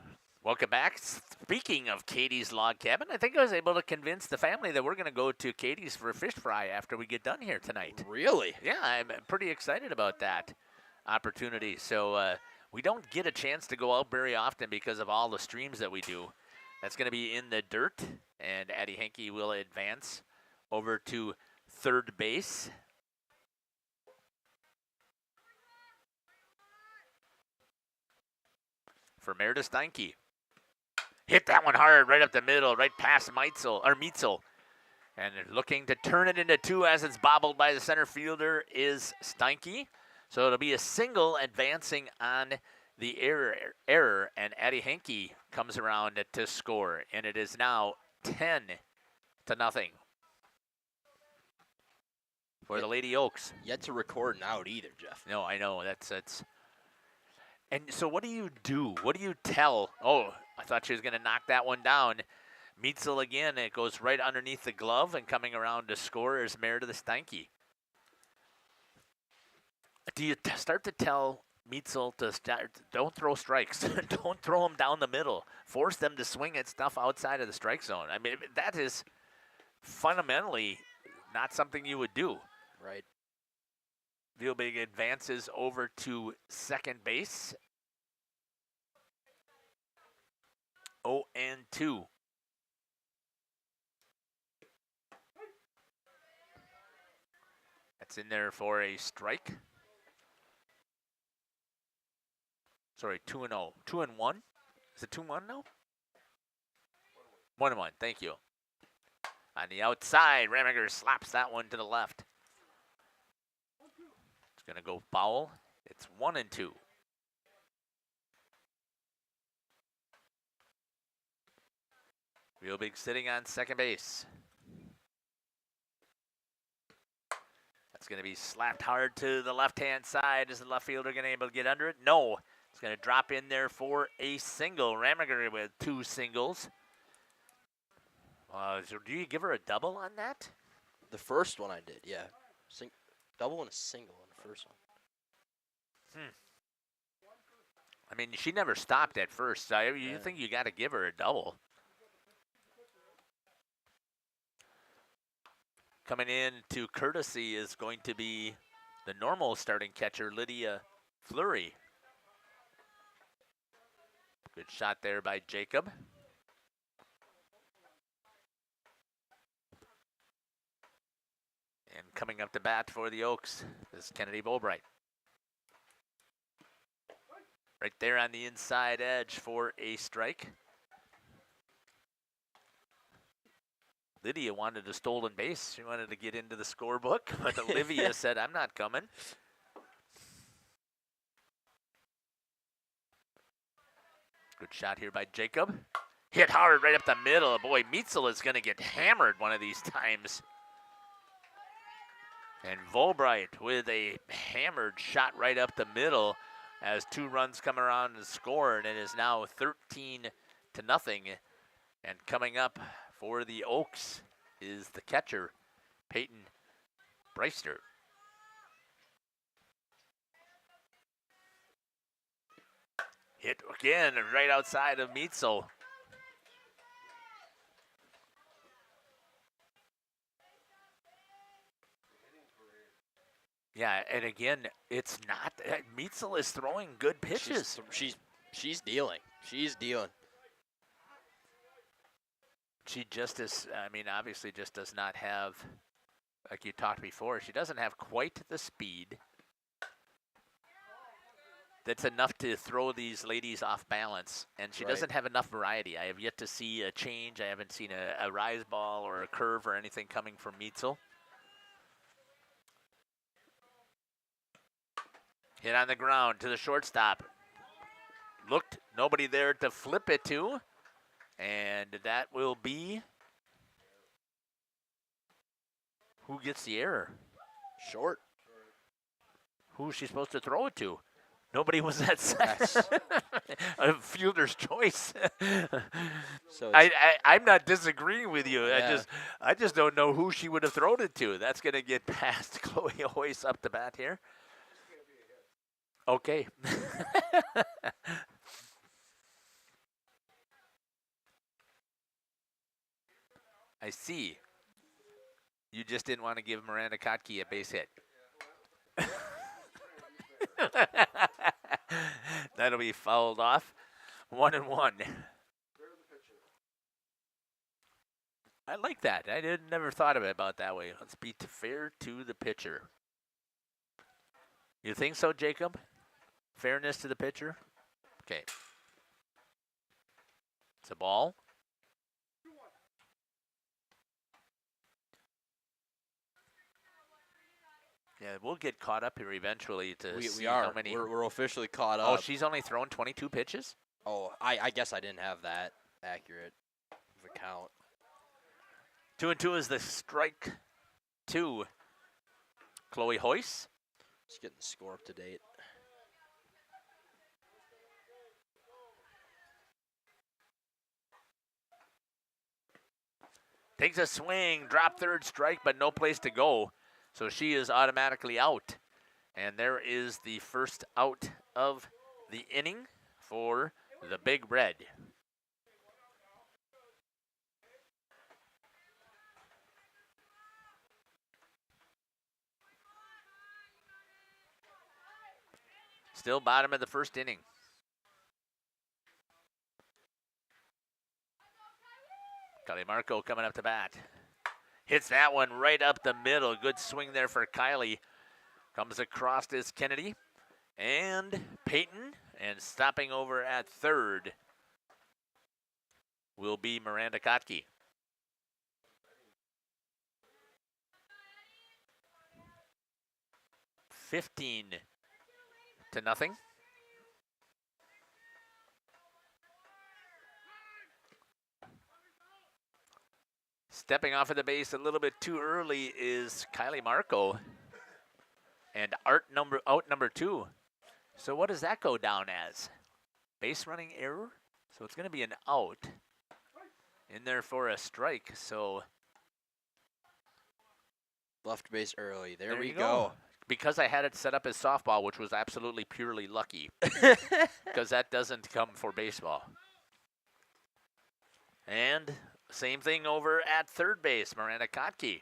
Welcome back. Speaking of Katie's Log Cabin, I think I was able to convince the family that we're going to go to Katie's for a fish fry after we get done here tonight. Really? Yeah, I'm pretty excited about that. opportunity. So we don't get a chance to go out very often because of all the streams that we do. That's going to be in the dirt, and Addie Henke will advance over to third base. For Meredith Steinke. Hit that one hard right up the middle, right past Meitzel. And looking to turn it into two as it's bobbled by the center fielder is Steinke. So it'll be a single advancing on the error, and Addie Henke comes around to score, and it is now 10-0 for the Lady Oaks. Yet to record an out either, Jeff. No, I know. That's. And so what do you do? What do you tell? Oh, I thought she was going to knock that one down. Meitzel again. It goes right underneath the glove, and coming around to score is Meredith Steinke. Do you start to tell Meitzel to don't throw strikes. Don't throw them down the middle. Force them to swing at stuff outside of the strike zone. I mean, that is fundamentally not something you would do. Right. Vielbig advances over to second base. 0-2. That's in there for a strike. Sorry, 2-0. 2-1? Is it 2-1 now? 1-1, thank you. On the outside, Ramiger slaps that one to the left. It's going to go foul. It's 1-2. Vielbig sitting on second base. That's going to be slapped hard to the left-hand side. Is the left fielder going to be able to get under it? No. It's going to drop in there for a single. Ramiger with 2 singles. So do you give her a double on that? The first one I did, yeah. Double and a single on the first one. I mean, she never stopped at first. So you think you got to give her a double. Coming in to courtesy is going to be the normal starting catcher, Lydia Fleury. Good shot there by Jacob. And coming up to bat for the Oaks is Kennedy Bobright. Right there on the inside edge for a strike. Lydia wanted a stolen base. She wanted to get into the scorebook, but Olivia said, I'm not coming. Good shot here by Jacob. Hit hard right up the middle. Boy, Meitzel is going to get hammered one of these times. And Volbright with a hammered shot right up the middle as 2 runs come around and score, and it is now 13-0. And coming up for the Oaks is the catcher, Peyton Breister. Hit again right outside of Meitzel. Yeah, and again, it's not. Meitzel is throwing good pitches. She's dealing. She's dealing. She just is, I mean, obviously just does not have, like you talked before, she doesn't have quite the speed that's enough to throw these ladies off balance. And she doesn't have enough variety. I have yet to see a change. I haven't seen a rise ball or a curve or anything coming from Meitzel. Hit on the ground to the shortstop. Looked, nobody there to flip it to. And that will be, who gets the error? Short. Who's she supposed to throw it to? Nobody was at second. A fielder's choice. So I'm not disagreeing with you. Yeah. I just don't know who she would have thrown it to. That's going to get past Chloe Hoyce up the bat here. Okay. I see. You just didn't want to give Miranda Kotke a base hit. That'll be fouled off. 1-1. I like that. I never thought of it about that way. Let's be fair to the pitcher. You think so, Jacob? Fairness to the pitcher? Okay. It's a ball. Yeah, we'll get caught up here eventually to see how many. We're officially caught up. Oh, she's only thrown 22 pitches? Oh, I guess I didn't have that accurate of a count. 2-2 is the strike to Chloe Hoyce. Just getting the score up to date. Takes a swing, drop third strike, but no place to go. So she is automatically out. And there is the first out of the inning for the Big Red. Still bottom of the first inning. Kylie Marco coming up to bat. Hits that one right up the middle. Good swing there for Kylie. Comes across is Kennedy and Peyton. And stopping over at third will be Miranda Kotke. $15-0. Stepping off of the base a little bit too early is Kylie Marco. And out number 2. So what does that go down as? Base running error? So it's going to be an out. In there for a strike. So left base early. There we go. Because I had it set up as softball, which was absolutely purely lucky. Because that doesn't come for baseball. And same thing over at third base, Miranda Kotke.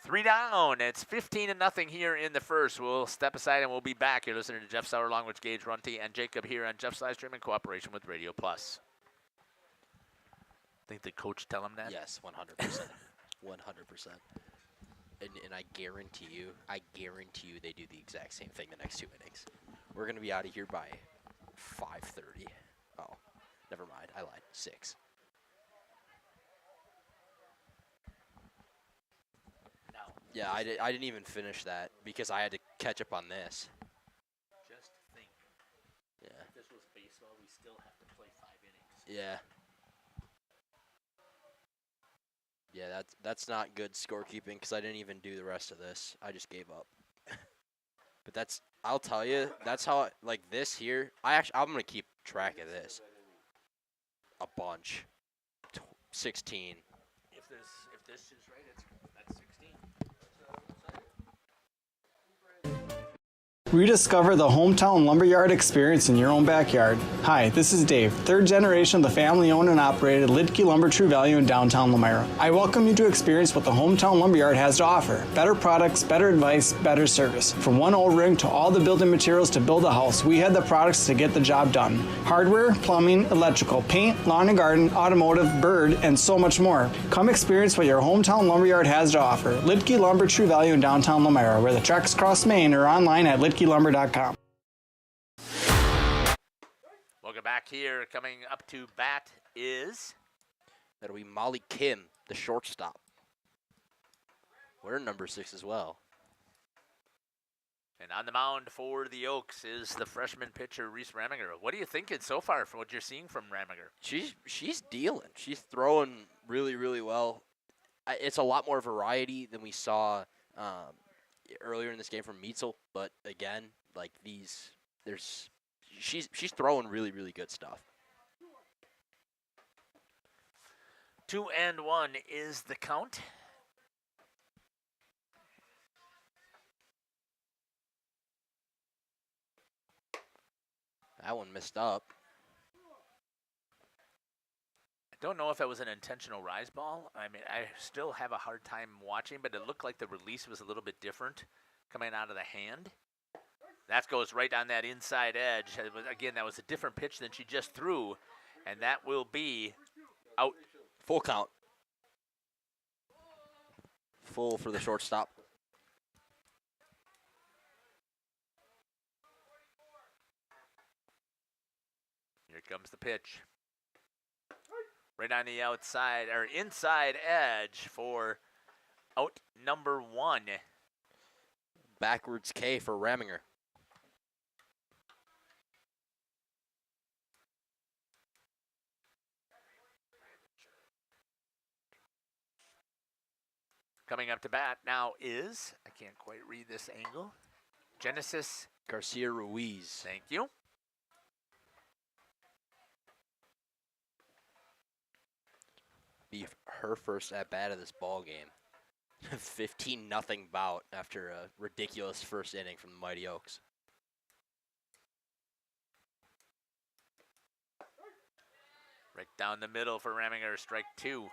3 down. It's 15-0 here in the first. We'll step aside and we'll be back. You're listening to Jeff Sauer along with Gage Runty and Jacob here on Jeff's Livestream in cooperation with Radio Plus. Think the coach tell him that? Yes, 100%. 100%. And I guarantee you they do the exact same thing the next 2 innings. We're going to be out of here by 5:30. Oh, never mind. I lied. 6. Yeah, I didn't even finish that because I had to catch up on this. Just think. Yeah. If this was baseball, we still have to play 5 innings. Yeah. Yeah, that's not good scorekeeping because I didn't even do the rest of this. I just gave up. But I'll tell you, that's how, like this here, I'm going to keep track of this. A bunch. 16. If this is right, that's 16. Rediscover the hometown lumberyard experience in your own backyard. Hi, this is Dave, third generation of the family-owned and operated Lidke Lumber True Value in downtown Lamira. I welcome you to experience what the hometown lumberyard has to offer. Better products, better advice, better service. From one O-ring to all the building materials to build a house, we had the products to get the job done. Hardware, plumbing, electrical, paint, lawn and garden, automotive, bird, and so much more. Come experience what your hometown lumberyard has to offer. Lidke Lumber True Value in downtown Lamira, where the tracks cross Main, or online at lidkelumber.com. Welcome back here. Coming up to bat is... That'll be Molly Kim, the shortstop. We're number 6 as well. And on the mound for the Oaks is the freshman pitcher, Reese Raminger. What are you thinking so far from what you're seeing from Raminger? She's dealing. She's throwing really, really well. It's a lot more variety than we saw earlier in this game from Meitzel, but again, like she's throwing really, really good stuff. 2-1 is the count. That one missed up. I don't know if that was an intentional rise ball. I mean, I still have a hard time watching, but it looked like the release was a little bit different coming out of the hand. That goes right on that inside edge. Again, that was a different pitch than she just threw, and that will be out. Full count. Full for the shortstop. Here comes the pitch. Right on the outside, or inside edge for out number 1. Backwards K for Raminger. Coming up to bat now is, I can't quite read this angle, Genesis Garcia Ruiz. Thank you. Be her first at bat of this ball game. 15-0 bout after a ridiculous first inning from the Mighty Oaks. Right down the middle for Raminger, strike 2.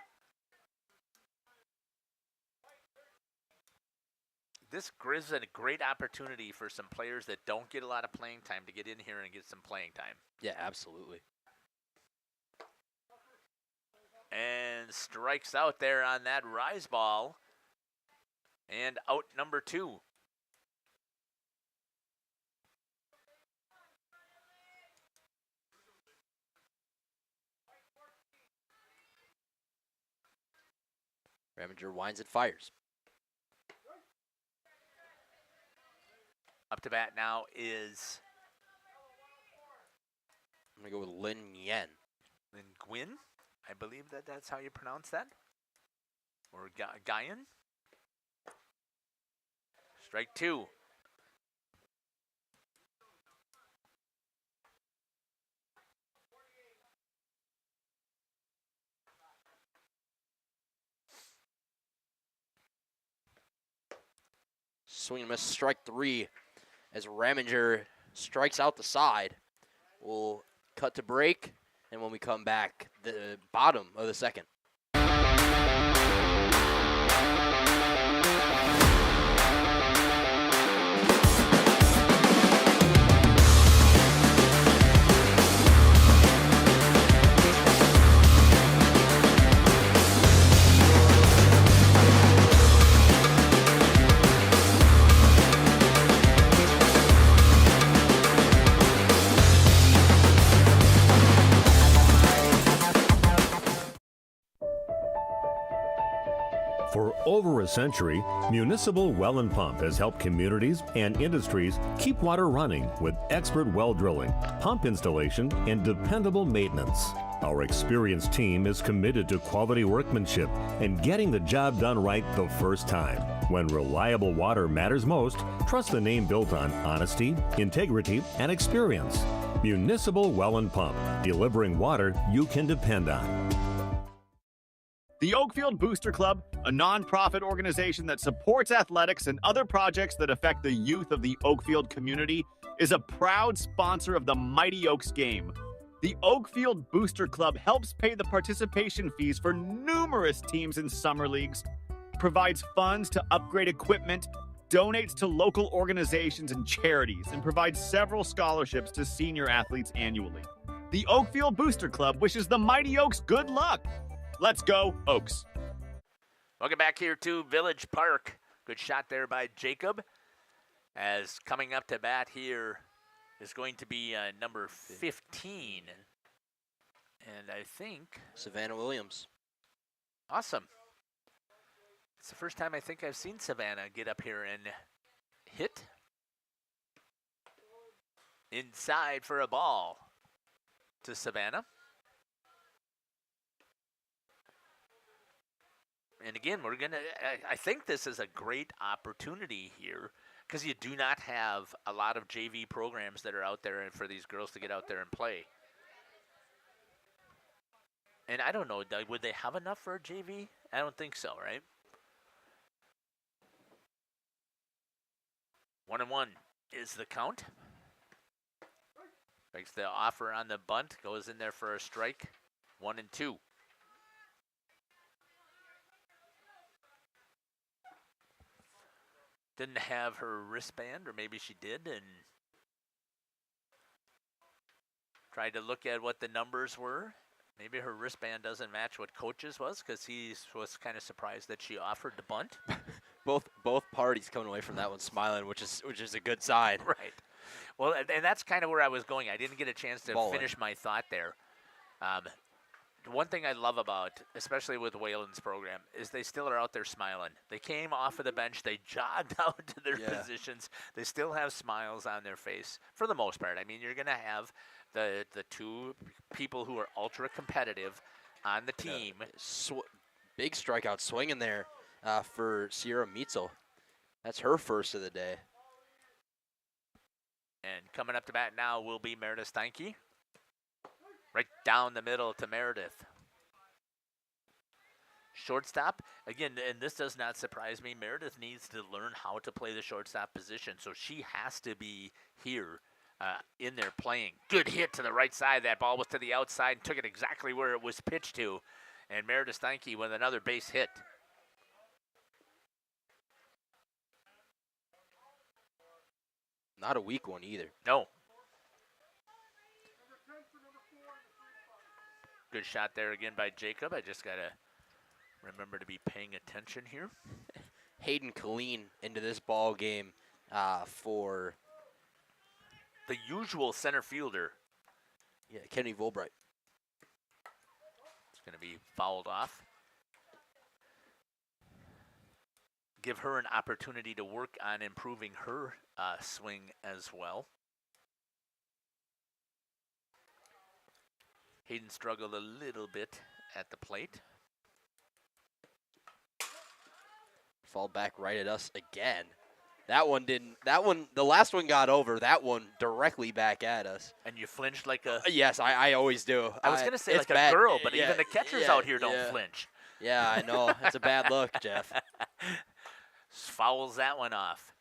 This gives a great opportunity for some players that don't get a lot of playing time to get in here and get some playing time. Yeah, absolutely. And strikes out there on that rise ball. And out number 2. Raminger winds and fires. Up to bat now is... I'm going to go with Lin Yen. Lin Gwyn, I believe that's how you pronounce that. Or Guyan. Strike 2. Swing and miss, strike 3 as Raminger strikes out the side. We'll cut to break, and when we come back, the bottom of the second. For over a century, Municipal Well and Pump has helped communities and industries keep water running with expert well drilling, pump installation, and dependable maintenance. Our experienced team is committed to quality workmanship and getting the job done right the first time. When reliable water matters most, trust the name built on honesty, integrity, and experience. Municipal Well and Pump, delivering water you can depend on. The Oakfield Booster Club, a nonprofit organization that supports athletics and other projects that affect the youth of the Oakfield community, is a proud sponsor of the Mighty Oaks game. The Oakfield Booster Club helps pay the participation fees for numerous teams in summer leagues, provides funds to upgrade equipment, donates to local organizations and charities, and provides several scholarships to senior athletes annually. The Oakfield Booster Club wishes the Mighty Oaks good luck. Let's go, Oaks. Welcome back here to Village Park. Good shot there by Jacob. As coming up to bat here is going to be number 15. And I think... Savannah Williams. Awesome. It's the first time I think I've seen Savannah get up here and hit. Inside for a ball to Savannah. And again, I think this is a great opportunity here because you do not have a lot of JV programs that are out there and for these girls to get out there and play. And I don't know, Doug, would they have enough for a JV? I don't think so, right? 1-1 is the count. Makes the offer on the bunt, goes in there for a strike. 1-2. Didn't have her wristband, or maybe she did, and Tried to look at what the numbers were. Maybe her wristband doesn't match what coach's was, because he was kind of surprised that she offered to bunt. Both parties coming away from that one smiling, which is a good sign. Right. Well, and that's kind of where I was going. I didn't get a chance to finish my thought there. One thing I love about, especially with Wayland's program, is they still are out there smiling. They came off of the bench. They jogged out to their positions. They still have smiles on their face for the most part. I mean, you're going to have the two people who are ultra competitive on the team. Big strikeout swinging there for Sierra Meitzel. That's her first of the day. And coming up to bat now will be Meredith Steinke. Right down the middle to Meredith. Shortstop, again, and this does not surprise me, Meredith needs to learn how to play the shortstop position, so she has to be here in there playing. Good hit to the right side. That ball was to the outside and took it exactly where it was pitched to. And Meredith Steinke with another base hit. Not a weak one either. No. Good shot there again by Jacob. I just got to remember to be paying attention here. Hayden Colleen into this ball game for the usual center fielder. Yeah, Kenny Volbright. It's going to be fouled off. Give her an opportunity to work on improving her swing as well. Hayden struggled a little bit at the plate. Fall back right at us again. That one didn't. That one, the last one got over. That one directly back at us. And you flinched like a. Yes, I always do. I was gonna say like a girl, but even the catchers out here don't flinch. Yeah, I know. It's a bad look, Jeff. Fouls that one off.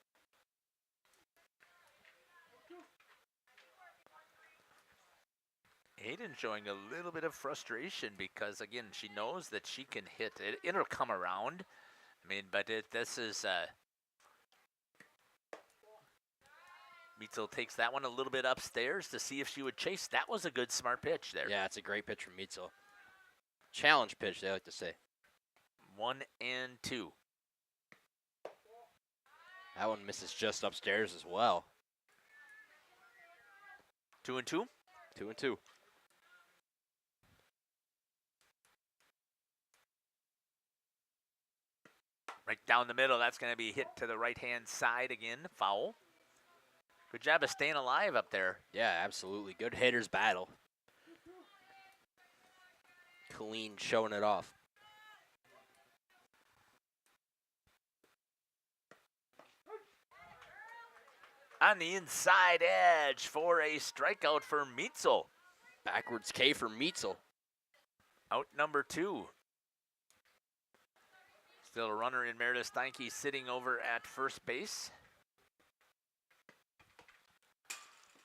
Hayden showing a little bit of frustration because, again, she knows that she can hit it. It'll come around. I mean, but this is Meitzel takes that one a little bit upstairs to see if she would chase. That was a good, smart pitch there. Yeah, it's a great pitch from Meitzel. Challenge pitch, they like to say. 1 and 2. That one misses just upstairs as well. 2 and 2? 2 and 2. Right down the middle. That's going to be hit to the right-hand side again. Foul. Good job of staying alive up there. Yeah, absolutely. Good hitters battle. Colleen showing it off. On the inside edge for a strikeout for Meitzel. Backwards K for Meitzel. Out number 2. Still a runner in Meredith Steinke sitting over at first base.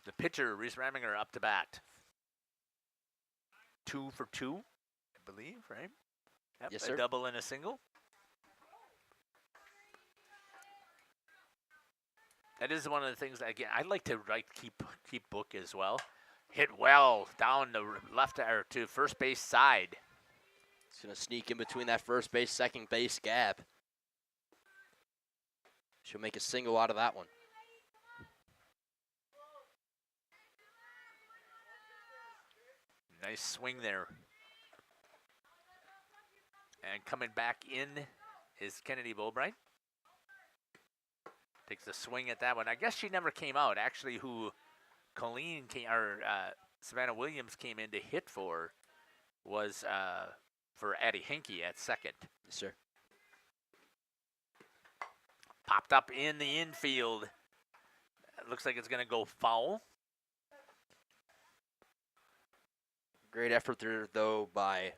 The pitcher, Reese Raminger, up to bat. 2 for 2, I believe, right? Yep, yes, a sir. double and a single. That is one of the things that, again, I like to keep book as well. Hit well down the left or to first base side. It's going to sneak in between that first base, second base gap. She'll make a single out of that one. Nice swing there. And coming back in is Kennedy Volbright. Takes a swing at that one. I guess she never came out. Actually, who Colleen came, or Savannah Williams came in to hit for was for Addie Hinkie at second. Yes, sir. Popped up in the infield. It looks like it's going to go foul. Great effort there, though, by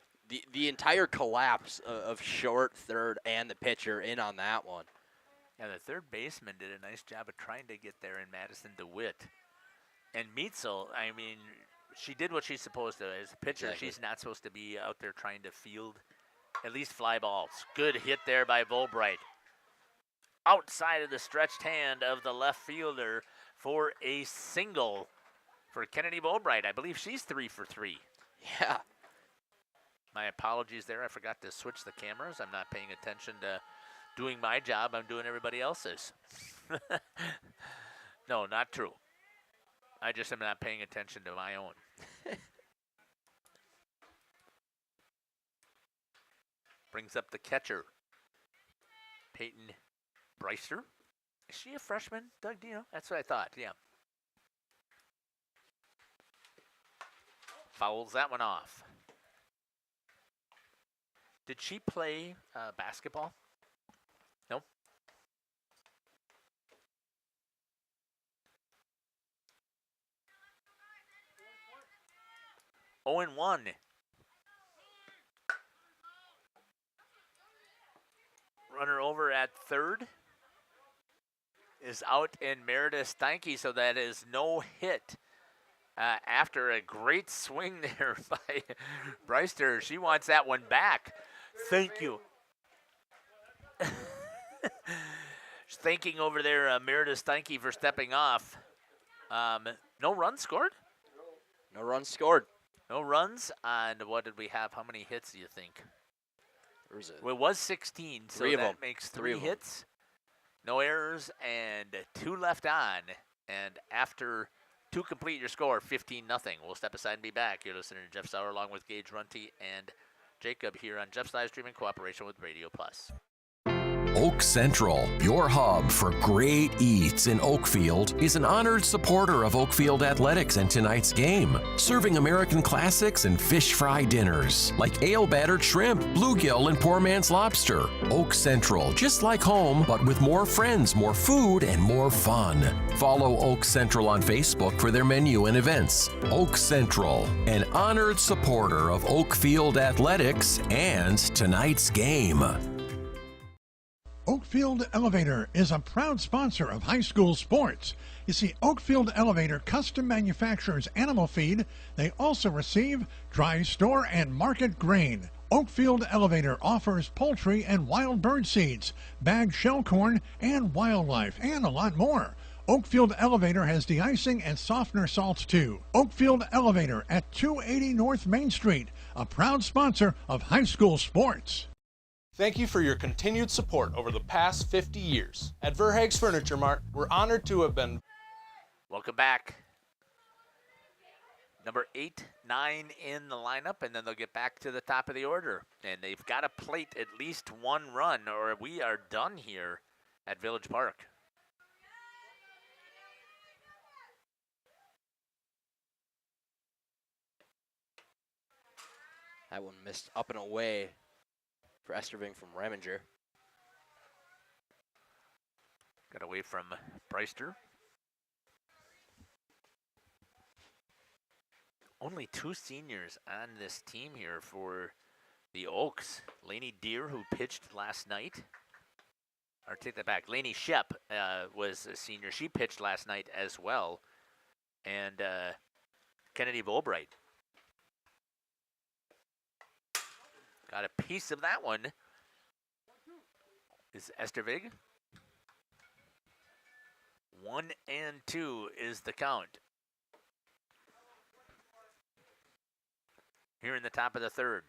the entire collapse of short, third, and the pitcher in on that one. Yeah, the third baseman did a nice job of trying to get there in Madison DeWitt. And Meitzel, I mean, she did what she's supposed to. As a pitcher, Exactly. She's not supposed to be out there trying to field at least fly balls. Good hit there by Volbright. Outside of the stretched hand of the left fielder for a single for Kennedy Bobright. I believe she's 3 for 3. Yeah. My apologies there. I forgot to switch the cameras. I'm not paying attention to doing my job. I'm doing everybody else's. No, not true. I just am not paying attention to my own. Brings up the catcher, Peyton Breister. Is she a freshman, Doug? Do you know? That's what I thought, yeah. Fouls that one off. Did she play basketball? No? 0-1. Runner over at third is out in Meredith Steinke, so that is no hit. After a great swing there by Breister, she wants that one back. Thank you. She's thanking over there Meredith Steinke for stepping off. No runs scored? No runs scored. No runs, and what did we have? How many hits do you think? Or is it? Well, it was 16, so Three of that them. makes Three 3 of them. hits. No errors, and 2 left on. And after 2 complete your score, 15-0. We'll step aside and be back. You're listening to Jeff Sauer along with Gage Runty and Jacob here on Jeff's live stream in cooperation with Radio Plus. Oak Central, your hub for great eats in Oakfield, is an honored supporter of Oakfield Athletics and tonight's game, serving American classics and fish fry dinners like ale-battered shrimp, bluegill, and poor man's lobster. Oak Central, just like home, but with more friends, more food, and more fun. Follow Oak Central on Facebook for their menu and events. Oak Central, an honored supporter of Oakfield Athletics and tonight's game. Oakfield Elevator is a proud sponsor of high school sports. You see, Oakfield Elevator custom manufactures animal feed. They also receive dry store and market grain. Oakfield Elevator offers poultry and wild bird seeds, bagged shell corn, and wildlife, and a lot more. Oakfield Elevator has de-icing and softener salts too. Oakfield Elevator at 280 North Main Street, a proud sponsor of high school sports. Thank you for your continued support over the past 50 years. At Verhaeg's Furniture Mart, we're honored to have been... Welcome back. Number 8, 9 in the lineup, and then they'll get back to the top of the order. And they've got to plate at least 1 run, or we are done here at Village Park. That one missed up and away for Esterving from Reminger. Got away from Breister. Only 2 seniors on this team here for the Oaks. Lainey Deer, who pitched last night. Or take that back. Lainey Shep was a senior. She pitched last night as well. And Kennedy Volbright. Got a piece of that one. Is Estervig. 1-2 is the count. Here in the top of the third.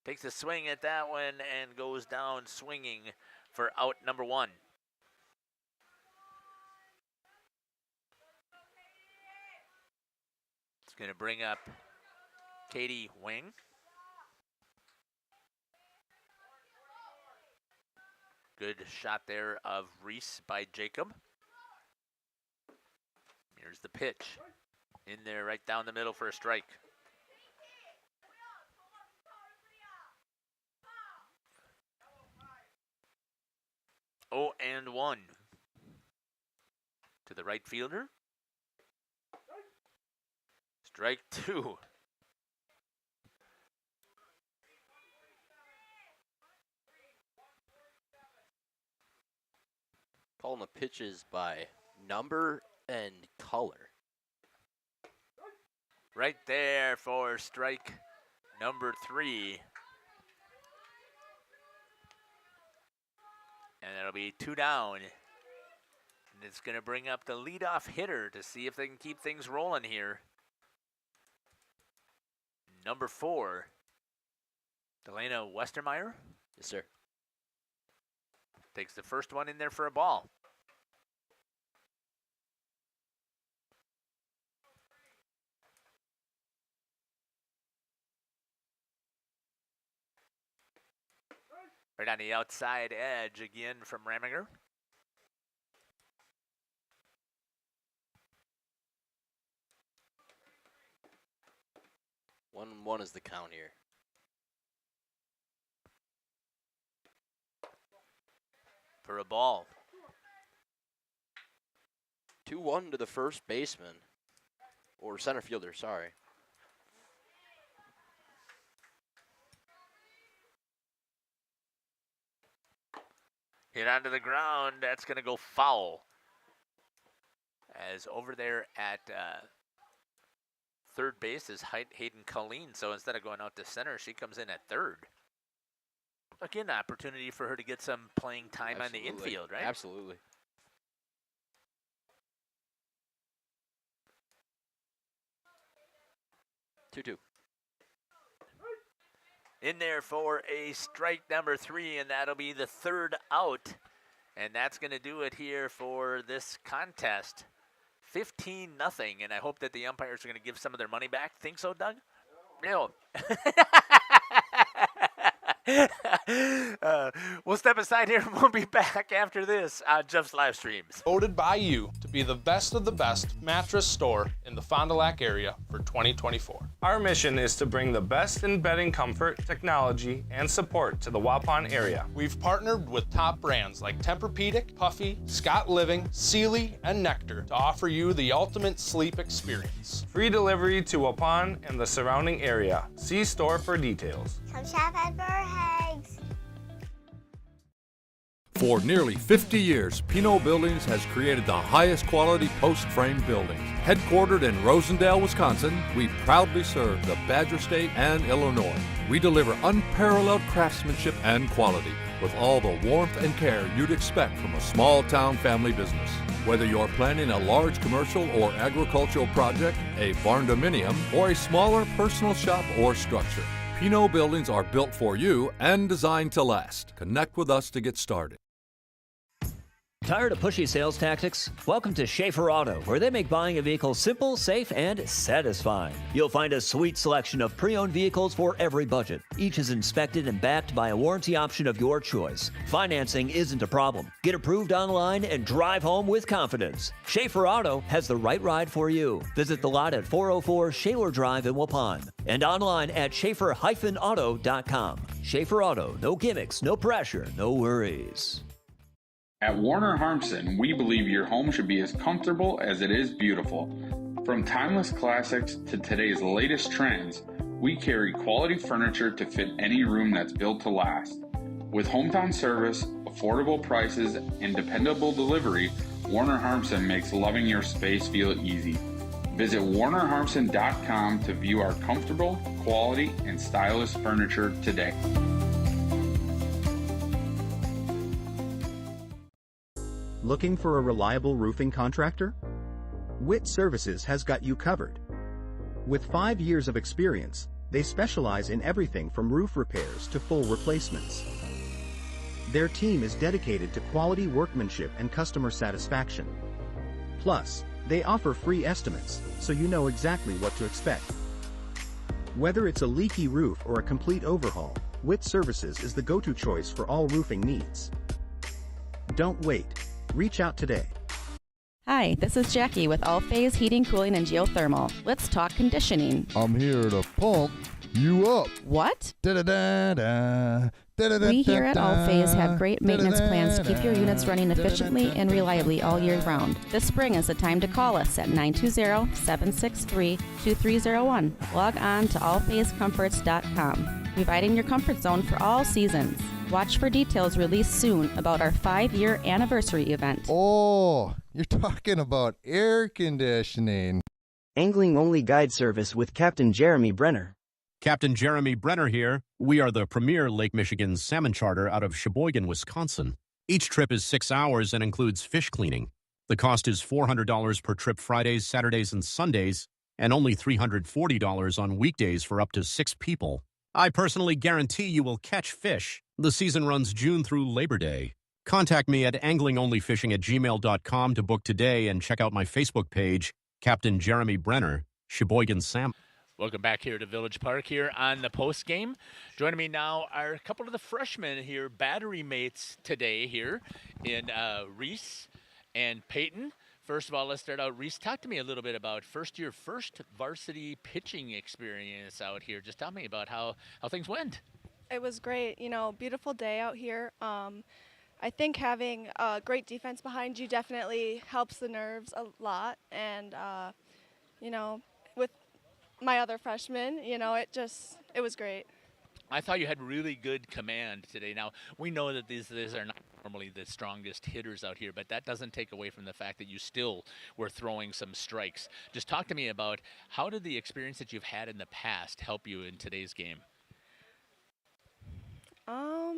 Takes a swing at that one and goes down swinging for out number 1. It's going to bring up Katie Wing. Good shot there of Reese by Jacob. Here's the pitch. In there right down the middle for a strike. Oh, and 1 to the right fielder. Strike 2. Calling the pitches by number and color. Right there for strike number 3. And it'll be 2 down. And it's going to bring up the leadoff hitter to see if they can keep things rolling here. Number 4, Delana Westermeyer. Yes, sir. Takes the first one in there for a ball. Right on the outside edge again from Raminger. One is the count here. For a ball. 2-1 to the first baseman. Or center fielder, sorry. Hit onto the ground. That's going to go foul. As over there at third base is Hayden Colleen. So instead of going out to center, she comes in at third. Again, opportunity for her to get some playing time on the infield, right? Absolutely. Two. In there for a strike number 3, and that'll be the third out. And that's going to do it here for this contest. 15-0, and I hope that the umpires are going to give some of their money back. Think so, Doug? No. We'll step aside here and we'll be back after this on Jeff's Livestreams. Voted by you to be the best of the best mattress store in the Fond du Lac area for 2024. Our mission is to bring the best in bedding comfort, technology, and support to the Waupun area. We've partnered with top brands like Tempur-Pedic, Puffy, Scott Living, Sealy, and Nectar to offer you the ultimate sleep experience. Free delivery to Waupun and the surrounding area. See store for details. Come shop at Burhags. For nearly 50 years, Pinot Buildings has created the highest quality post-frame buildings. Headquartered in Rosendale, Wisconsin, we proudly serve the Badger State and Illinois. We deliver unparalleled craftsmanship and quality with all the warmth and care you'd expect from a small-town family business. Whether you're planning a large commercial or agricultural project, a barn-dominium, or a smaller personal shop or structure, Pinot Buildings are built for you and designed to last. Connect with us to get started. Tired of pushy sales tactics? Welcome to Schaefer Auto, where they make buying a vehicle simple, safe, and satisfying. You'll find a sweet selection of pre-owned vehicles for every budget. Each is inspected and backed by a warranty option of your choice. Financing isn't a problem. Get approved online and drive home with confidence. Schaefer Auto has the right ride for you. Visit the lot at 404 Shaler Drive in Waupun and online at schaefer-auto.com. Schaefer Auto, no gimmicks, no pressure, no worries. At Warner Harmson, we believe your home should be as comfortable as it is beautiful. From timeless classics to today's latest trends, we carry quality furniture to fit any room that's built to last. With hometown service, affordable prices, and dependable delivery, Warner Harmson makes loving your space feel easy. Visit warnerharmson.com to view our comfortable, quality, and stylish furniture today. Looking for a reliable roofing contractor? Witt Services has got you covered. With 5 years of experience, they specialize in everything from roof repairs to full replacements. Their team is dedicated to quality workmanship and customer satisfaction. Plus, they offer free estimates, so you know exactly what to expect. Whether it's a leaky roof or a complete overhaul, Witt Services is the go-to choice for all roofing needs. Don't wait. Reach out today. Hi, this is Jackie with All Phase Heating, Cooling, and Geothermal. Let's talk conditioning. I'm here to pump you up. What? Da-da-da-da. We here at All Phase have great maintenance plans to keep your units running efficiently and reliably all year round. This spring is the time to call us at 920-763-2301. Log on to allphasecomforts.com, providing your comfort zone for all seasons. Watch for details released soon about our 5-year anniversary event. Oh, you're talking about air conditioning. Angling-only guide service with Captain Jeremy Brenner. Captain Jeremy Brenner here. We are the premier Lake Michigan salmon charter out of Sheboygan, Wisconsin. Each trip is 6 hours and includes fish cleaning. The cost is $400 per trip Fridays, Saturdays, and Sundays, and only $340 on weekdays for up to 6 people. I personally guarantee you will catch fish. The season runs June through Labor Day. Contact me at anglingonlyfishing@gmail.com to book today and check out my Facebook page, Captain Jeremy Brenner, Sheboygan Salmon. Welcome back here to Village Park here on the post game. Joining me now are a couple of the freshmen here, battery mates today here in Reese and Peyton. First of all, let's start out. Reese, talk to me a little bit about first varsity pitching experience out here. Just tell me about how things went. It was great. Beautiful day out here. I think having a great defense behind you definitely helps the nerves a lot. And, with my other freshmen, it was great. I thought you had really good command today. Now, we know that these are not normally the strongest hitters out here, but that doesn't take away from the fact that you still were throwing some strikes. Just talk to me about how did the experience that you've had in the past help you in today's game? Well,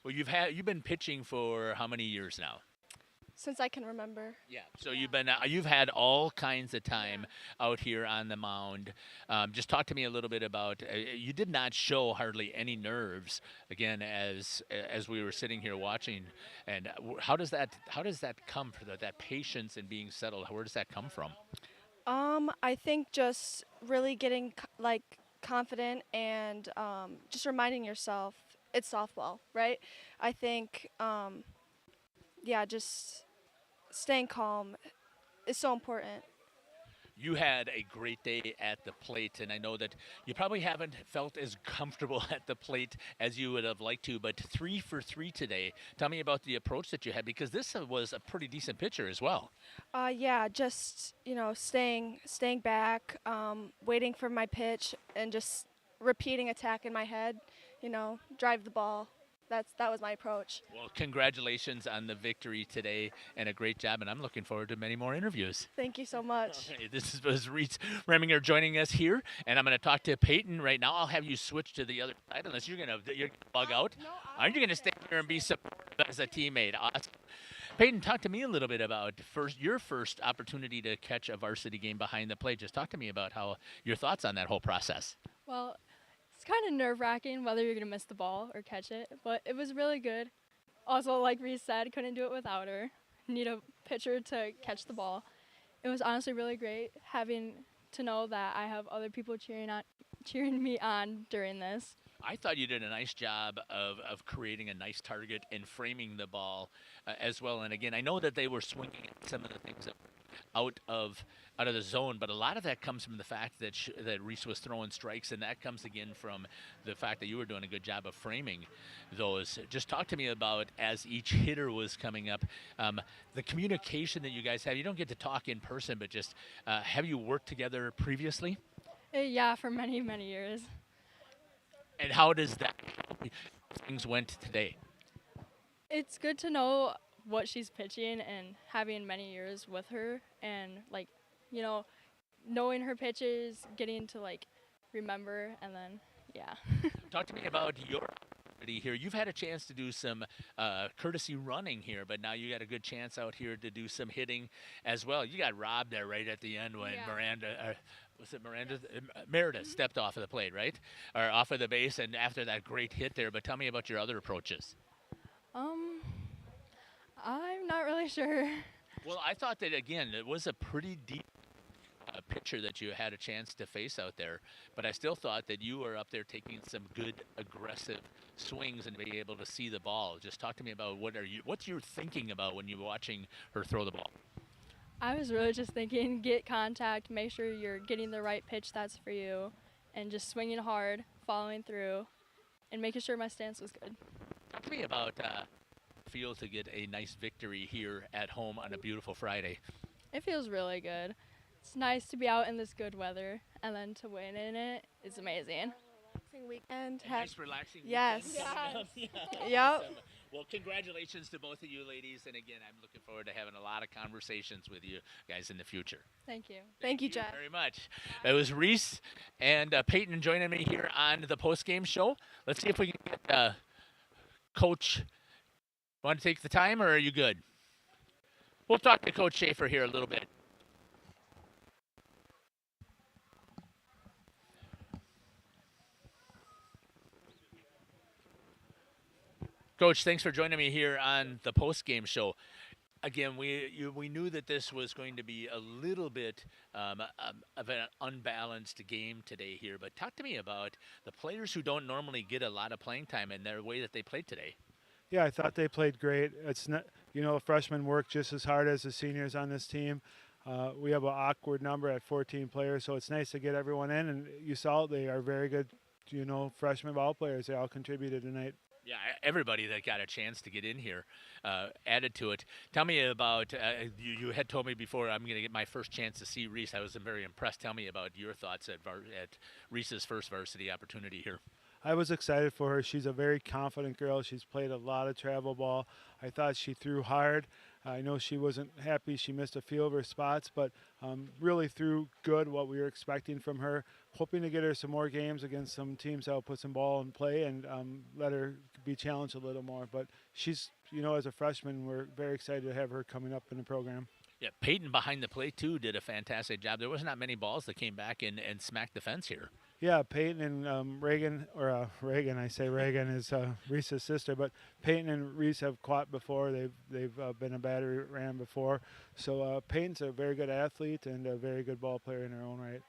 you've been pitching for how many years now? Since I can remember. Yeah. So you've had all kinds of time out here on the mound. Just talk to me a little bit about. You did not show hardly any nerves again as we were sitting here watching. And how does that come for that patience and being settled? Where does that come from? I think just really getting confident and just reminding yourself it's softball, right? I think, just staying calm is so important. You had a great day at the plate, and I know that you probably haven't felt as comfortable at the plate as you would have liked to, but 3 for 3 today. Tell me about the approach that you had, because this was a pretty decent pitcher as well. Just, staying back, waiting for my pitch, and just repeating attack in my head, drive the ball. That was my approach. Well, congratulations on the victory today and a great job, and I'm looking forward to many more interviews. Thank you so much. Okay, this was Reese Reminger joining us here, and I'm going to talk to Peyton right now. I'll have you switch to the other side unless you're going to bug out. No, aren't you going to stay here and be supportive as a teammate? Awesome. Peyton, talk to me a little bit about your first opportunity to catch a varsity game behind the plate. Just talk to me about your thoughts on that whole process. Well, it's kind of nerve-wracking whether you're going to miss the ball or catch it, but it was really good. Also, like Reese said, couldn't do it without her. Need a pitcher to catch the ball. It was honestly really great having to know that I have other people cheering me on during this. I thought you did a nice job of creating a nice target and framing the ball as well. And again, I know that they were swinging at some of the things that out of the zone, but a lot of that comes from the fact that Reese was throwing strikes, and that comes again from the fact that you were doing a good job of framing those. Just talk to me about, as each hitter was coming up, the communication that you guys have. You don't get to talk in person, but just have you worked together previously? Yeah, for many, many years. And how does things went today? It's good to know what she's pitching and having many years with her and knowing her pitches, getting to remember, and then Talk to me about your opportunity here. You've had a chance to do some courtesy running here, but now you got a good chance out here to do some hitting as well. You got robbed there right at the end when Meredith stepped off of the plate, right? Or off of the base, and after that great hit there. But tell me about your other approaches. I'm not really sure. Well, I thought that, again, it was a pretty deep pitcher that you had a chance to face out there, but I still thought that you were up there taking some good aggressive swings and being able to see the ball. Just talk to me about what you're thinking about when you're watching her throw the ball. I was really just thinking, get contact, make sure you're getting the right pitch that's for you, and just swinging hard, following through, and making sure my stance was good. Talk to me about feel to get a nice victory here at home on a beautiful Friday. It feels really good. It's nice to be out in this good weather, and then to win in it is amazing. Relaxing weekend. Nice relaxing yes. weekend. Yes. Yep. Well, congratulations to both of you ladies, and again, I'm looking forward to having a lot of conversations with you guys in the future. Thank you. Thank you, Jeff. Very much. It was Reese and Peyton joining me here on the post-game show. Let's see if we can get Coach. Want to take the time, or are you good? We'll talk to Coach Schaefer here a little bit. Coach, thanks for joining me here on the post-game show. Again, we knew that this was going to be a little bit of an unbalanced game today here, but talk to me about the players who don't normally get a lot of playing time and their way that they played today. Yeah, I thought they played great. It's not, freshmen work just as hard as the seniors on this team. We have an awkward number at 14 players, so it's nice to get everyone in, and you saw they are very good, freshman ball players. They all contributed tonight. Yeah, everybody that got a chance to get in here added to it. Tell me about, you had told me before I'm going to get my first chance to see Reese. I was very impressed. Tell me about your thoughts at Reese's first varsity opportunity here. I was excited for her. She's a very confident girl. She's played a lot of travel ball. I thought she threw hard. I know she wasn't happy. She missed a few of her spots, but really threw good, what we were expecting from her. Hoping to get her some more games against some teams that will put some ball in play and let her be challenged a little more. But she's, as a freshman, we're very excited to have her coming up in the program. Yeah, Peyton behind the plate, too, did a fantastic job. There was not many balls that came back and smacked the fence here. Yeah, Peyton and Reagan is Reese's sister, but Peyton and Reese have caught before. They've been a battery ram before. So Peyton's a very good athlete and a very good ball player in her own right.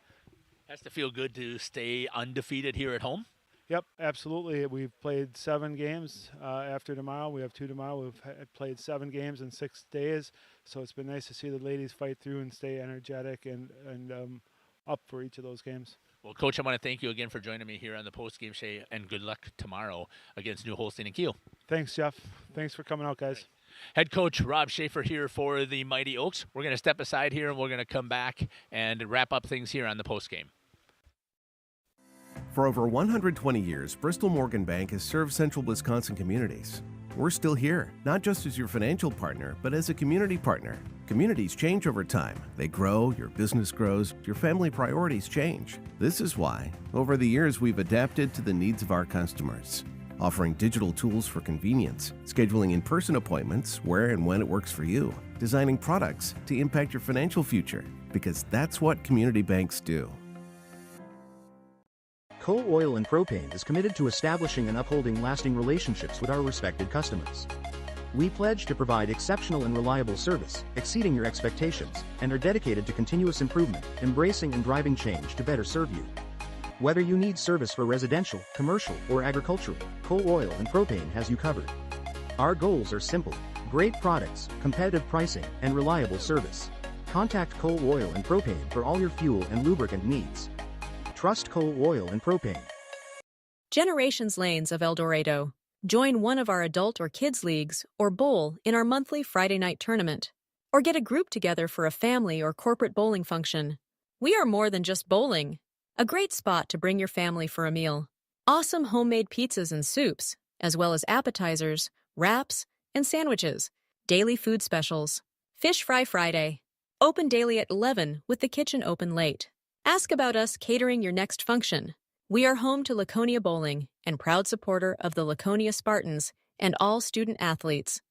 Has to feel good to stay undefeated here at home? Yep, absolutely. We've played 7 games after tomorrow. We have 2 tomorrow. We've played 7 games in 6 days. So it's been nice to see the ladies fight through and stay energetic and up for each of those games. Well, Coach, I want to thank you again for joining me here on the post-game show, and good luck tomorrow against New Holstein and Kiel. Thanks, Jeff. Thanks for coming out, guys. Head coach Rob Schaefer here for the Mighty Oaks. We're going to step aside here, and we're going to come back and wrap up things here on the post-game. For over 120 years, Bristol Morgan Bank has served central Wisconsin communities. We're still here, not just as your financial partner, but as a community partner. Communities change over time. They grow, your business grows, your family priorities change. This is why, over the years, we've adapted to the needs of our customers, offering digital tools for convenience, scheduling in-person appointments where and when it works for you, designing products to impact your financial future, because that's what community banks do. Coal Oil and Propane is committed to establishing and upholding lasting relationships with our respected customers. We pledge to provide exceptional and reliable service, exceeding your expectations, and are dedicated to continuous improvement, embracing and driving change to better serve you. Whether you need service for residential, commercial, or agricultural, Coal Oil and Propane has you covered. Our goals are simple: great products, competitive pricing, and reliable service. Contact Coal Oil and Propane for all your fuel and lubricant needs. Trust Coal Oil and Propane. Generations Lanes of El Dorado. Join one of our adult or kids leagues or bowl in our monthly Friday night tournament. Or get a group together for a family or corporate bowling function. We are more than just bowling. A great spot to bring your family for a meal. Awesome homemade pizzas and soups, as well as appetizers, wraps, and sandwiches. Daily food specials. Fish Fry Friday. Open daily at 11 with the kitchen open late. Ask about us catering your next function. We are home to Laconia Bowling and proud supporter of the Laconia Spartans and all student athletes.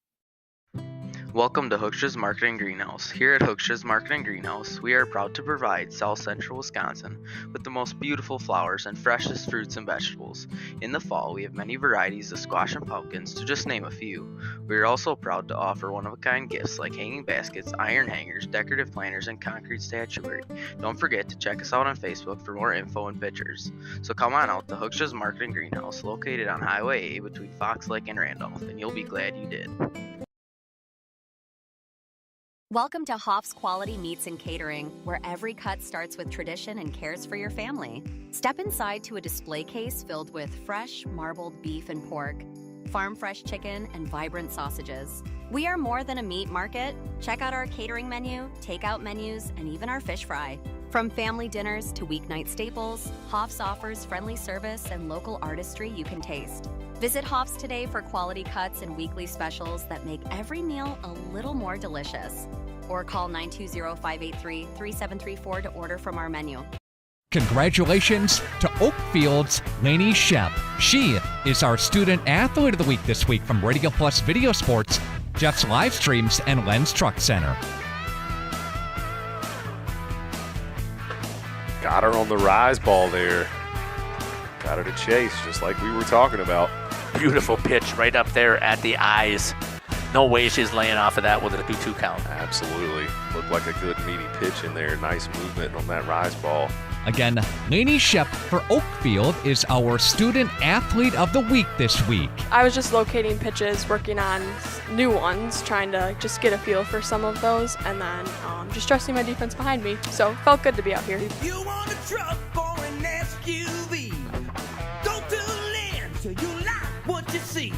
Welcome to Hooksha's Marketing Greenhouse. Here at Hooksha's Marketing Greenhouse, we are proud to provide South Central Wisconsin with the most beautiful flowers and freshest fruits and vegetables. In the fall, we have many varieties of squash and pumpkins, to just name a few. We are also proud to offer one-of-a-kind gifts like hanging baskets, iron hangers, decorative planters, and concrete statuary. Don't forget to check us out on Facebook for more info and pictures. So come on out to Hooksha's Marketing Greenhouse, located on Highway A between Fox Lake and Randolph, and you'll be glad you did. Welcome to Hoff's Quality Meats and Catering, where every cut starts with tradition and cares for your family. Step inside to a display case filled with fresh, marbled beef and pork, farm-fresh chicken, and vibrant sausages. We are more than a meat market. Check out our catering menu, takeout menus, and even our fish fry. From family dinners to weeknight staples, Hoff's offers friendly service and local artistry you can taste. Visit Hoff's today for quality cuts and weekly specials that make every meal a little more delicious. Or call 920-583-3734 to order from our menu. Congratulations to Oakfield's Lainey Shep. She is our Student Athlete of the Week this week from Radio Plus Video Sports. Jeff's Livestreams and Len's Truck Center. Got her on the rise ball there. Got her to chase, just like we were talking about. Beautiful pitch right up there at the eyes. No way she's laying off of that with a 2-2 count. Absolutely. Looked like a good meaty pitch in there. Nice movement on that rise ball. Again, Lainey Shep for Oakfield is our Student Athlete of the Week this week. I was just locating pitches, working on new ones, trying to just get a feel for some of those, and then just trusting my defense behind me. So it felt good to be out here. If you want a truck or an SUV, go to Lynn till you like what you see.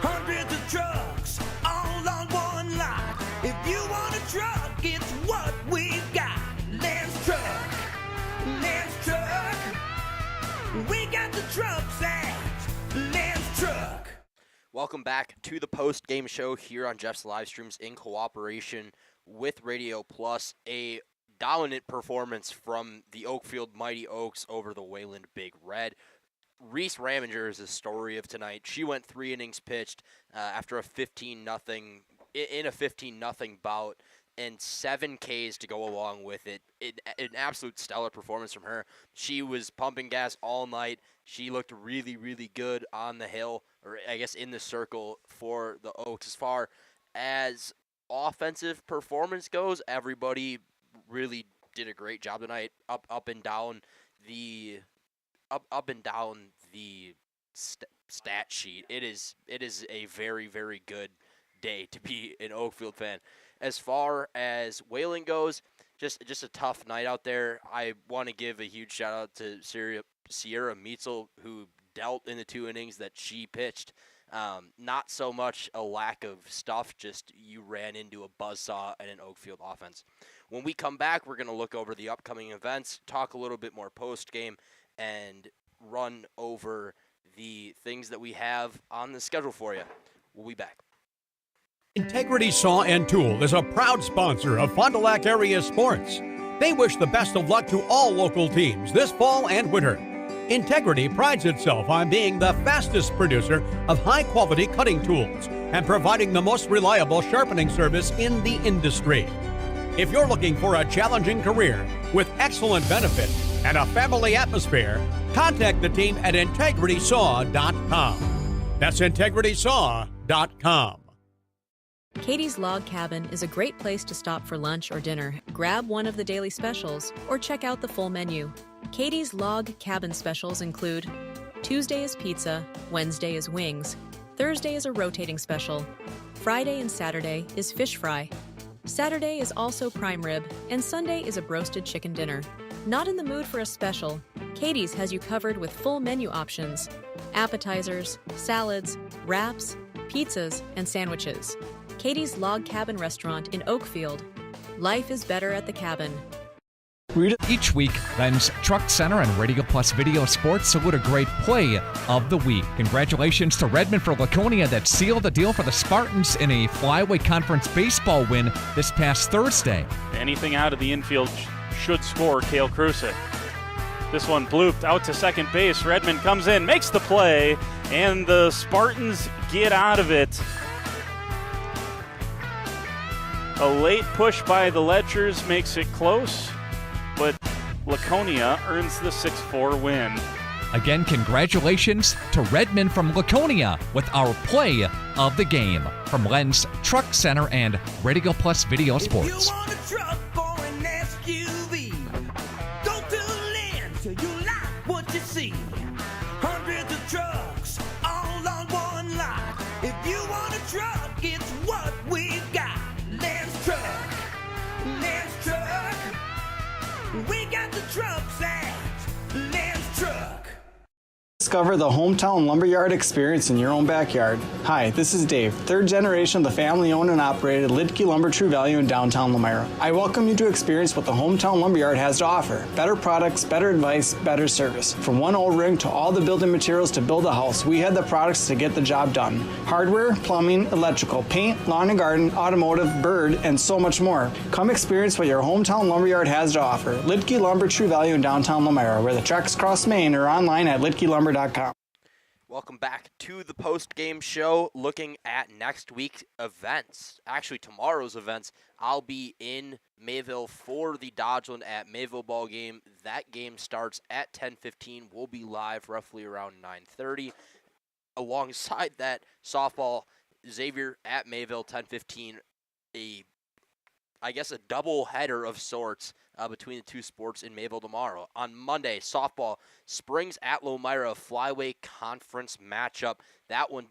Hundreds of trucks all on one lot. If you want a truck, it's what we've got. Lynn's Truck. Lynn's Truck. We got the trucks at Lynn's Truck. Welcome back to the post-game show here on Jeff's Livestreams in cooperation with Radio Plus. A dominant performance from the Oakfield Mighty Oaks over the Wayland Big Red. Reese Raminger is the story of tonight. She went 3 innings pitched after a 15-0 in a 15-0 bout, and 7 Ks to go along with it. An absolute stellar performance from her. She was pumping gas all night. She looked really, really good on the hill, or I guess in the circle for the Oaks. As far as offensive performance goes, everybody really did a great job tonight. Up and down the stat sheet. It is a very, very good day to be an Oakfield fan. As far as Wayland goes, just a tough night out there. I want to give a huge shout out to Sierra Meitzel, who dealt in the 2 innings that she pitched. Not so much a lack of stuff, just you ran into a buzzsaw and an Oakfield offense. When we come back, we're going to look over the upcoming events, talk a little bit more post-game, and run over the things that we have on the schedule for you. We'll be back. Integrity Saw and Tool is a proud sponsor of Fond du Lac area sports. They wish the best of luck to all local teams this fall and winter. Integrity prides itself on being the fastest producer of high-quality cutting tools and providing the most reliable sharpening service in the industry. If you're looking for a challenging career with excellent benefits and a family atmosphere, contact the team at integritysaw.com. That's integritysaw.com. Katie's Log Cabin is a great place to stop for lunch or dinner, grab one of the daily specials, or check out the full menu. Katie's Log Cabin specials include Tuesday is pizza, Wednesday is wings, Thursday is a rotating special, Friday and Saturday is fish fry, Saturday is also prime rib, and Sunday is a broasted chicken dinner. Not in the mood for a special? Katie's has you covered with full menu options, appetizers, salads, wraps, pizzas, and sandwiches. Katie's Log Cabin Restaurant in Oakfield. Life is better at the cabin. Each week, Len's Truck Center and Radio Plus Video Sports salute a great play of the week. Congratulations to Redmond for Laconia that sealed the deal for the Spartans in a Flyway Conference baseball win this past Thursday. Anything out of the infield should score Cale Krusek. This one blooped out to second base. Redmond comes in, makes the play, and the Spartans get out of it. A late push by the Ledgers makes it close, but Laconia earns the 6-4 win. Again, congratulations to Redmond from Laconia with our play of the game from Len's Truck Center and Radio Plus Video Sports. If you want a truck or an SUV, go to Lynn till you like what you see. Hundreds of trucks all on one lot. If you want a truck, it's what we've got. Lynn's Truck. Lynn's Truck. We got the trucks at Lynn's Truck. Discover the hometown lumberyard experience in your own backyard. Hi, this is Dave, third generation of the family-owned and operated Lidke Lumber True Value in downtown Lamira. I welcome you to experience what the hometown lumberyard has to offer. Better products, better advice, better service. From one O-ring to all the building materials to build a house, we had the products to get the job done. Hardware, plumbing, electrical, paint, lawn and garden, automotive, bird, and so much more. Come experience what your hometown lumberyard has to offer. Lidke Lumber True Value in downtown Lamira, where the tracks cross Main, or online at lidkelumber.com. Welcome back to the post-game show, looking at next week's events. Actually, tomorrow's events. I'll be in Mayville for the Dodgeland at Mayville ball game. That game starts at 10:15. We'll be live roughly around 9:30. Alongside that, softball, Xavier at Mayville, 10:15. I guess a double header of sorts between the two sports in Mayville tomorrow. On Monday, softball, Springs at Lomira, flyweight conference matchup. That one,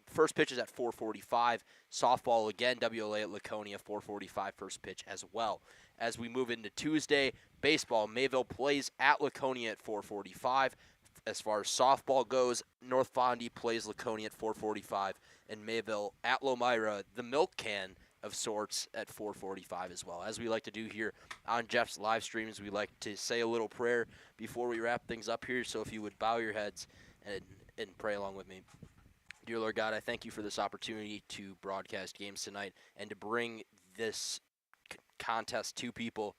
first pitch is at 4:45. Softball again, WLA at Laconia, 4:45 first pitch as well. As we move into Tuesday, baseball, Mayville plays at Laconia at 4:45. As far as softball goes, North Fondy plays Laconia at 4:45, and Mayville at Lomira, the milk can of sorts, at 4:45 as well. As we like to do here on Jeff's live streams, we like to say a little prayer before we wrap things up here. So if you would bow your heads and pray along with me. Dear Lord God, I thank you for this opportunity to broadcast games tonight and to bring this contest to people.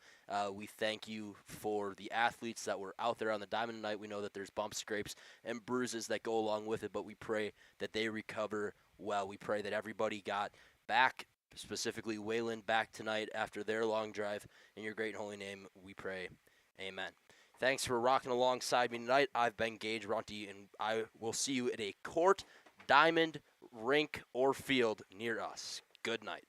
We thank you for the athletes that were out there on the diamond tonight. We know that there's bumps, scrapes, and bruises that go along with it, but we pray that they recover well. We pray that everybody got back, specifically Wayland, back tonight after their long drive. In your great and holy name, we pray. Amen. Thanks for rocking alongside me tonight. I've been Gage Runty, and I will see you at a court, diamond, rink, or field near us. Good night.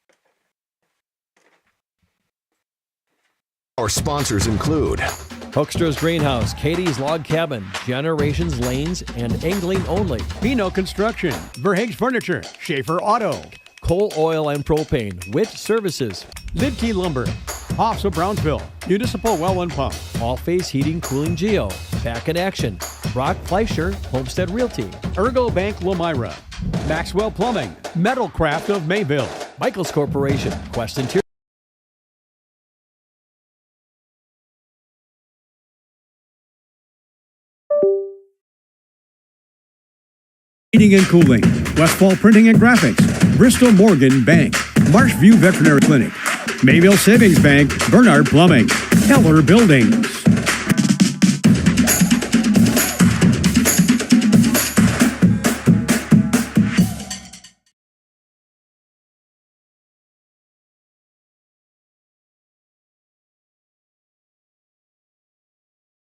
Our sponsors include Hoekstra's Greenhouse, Katie's Log Cabin, Generations Lanes, and Angling Only. Pino Construction, Verhaeg's Furniture, Schaefer Auto, Coal, Oil, and Propane, Witt Services, Lidkey Lumber, Hoffs of Brownsville, Municipal Well and Pump, All Face Heating, Cooling Geo, Back in Action, Brock Fleischer, Homestead Realty, Ergo Bank Lomira, Maxwell Plumbing, Metalcraft of Mayville, Michaels Corporation, Quest Interior. Heating and Cooling, Westfall Printing and Graphics, Bristol Morgan Bank, Marshview Veterinary Clinic, Mayville Savings Bank, Bernard Plumbing, Keller Buildings.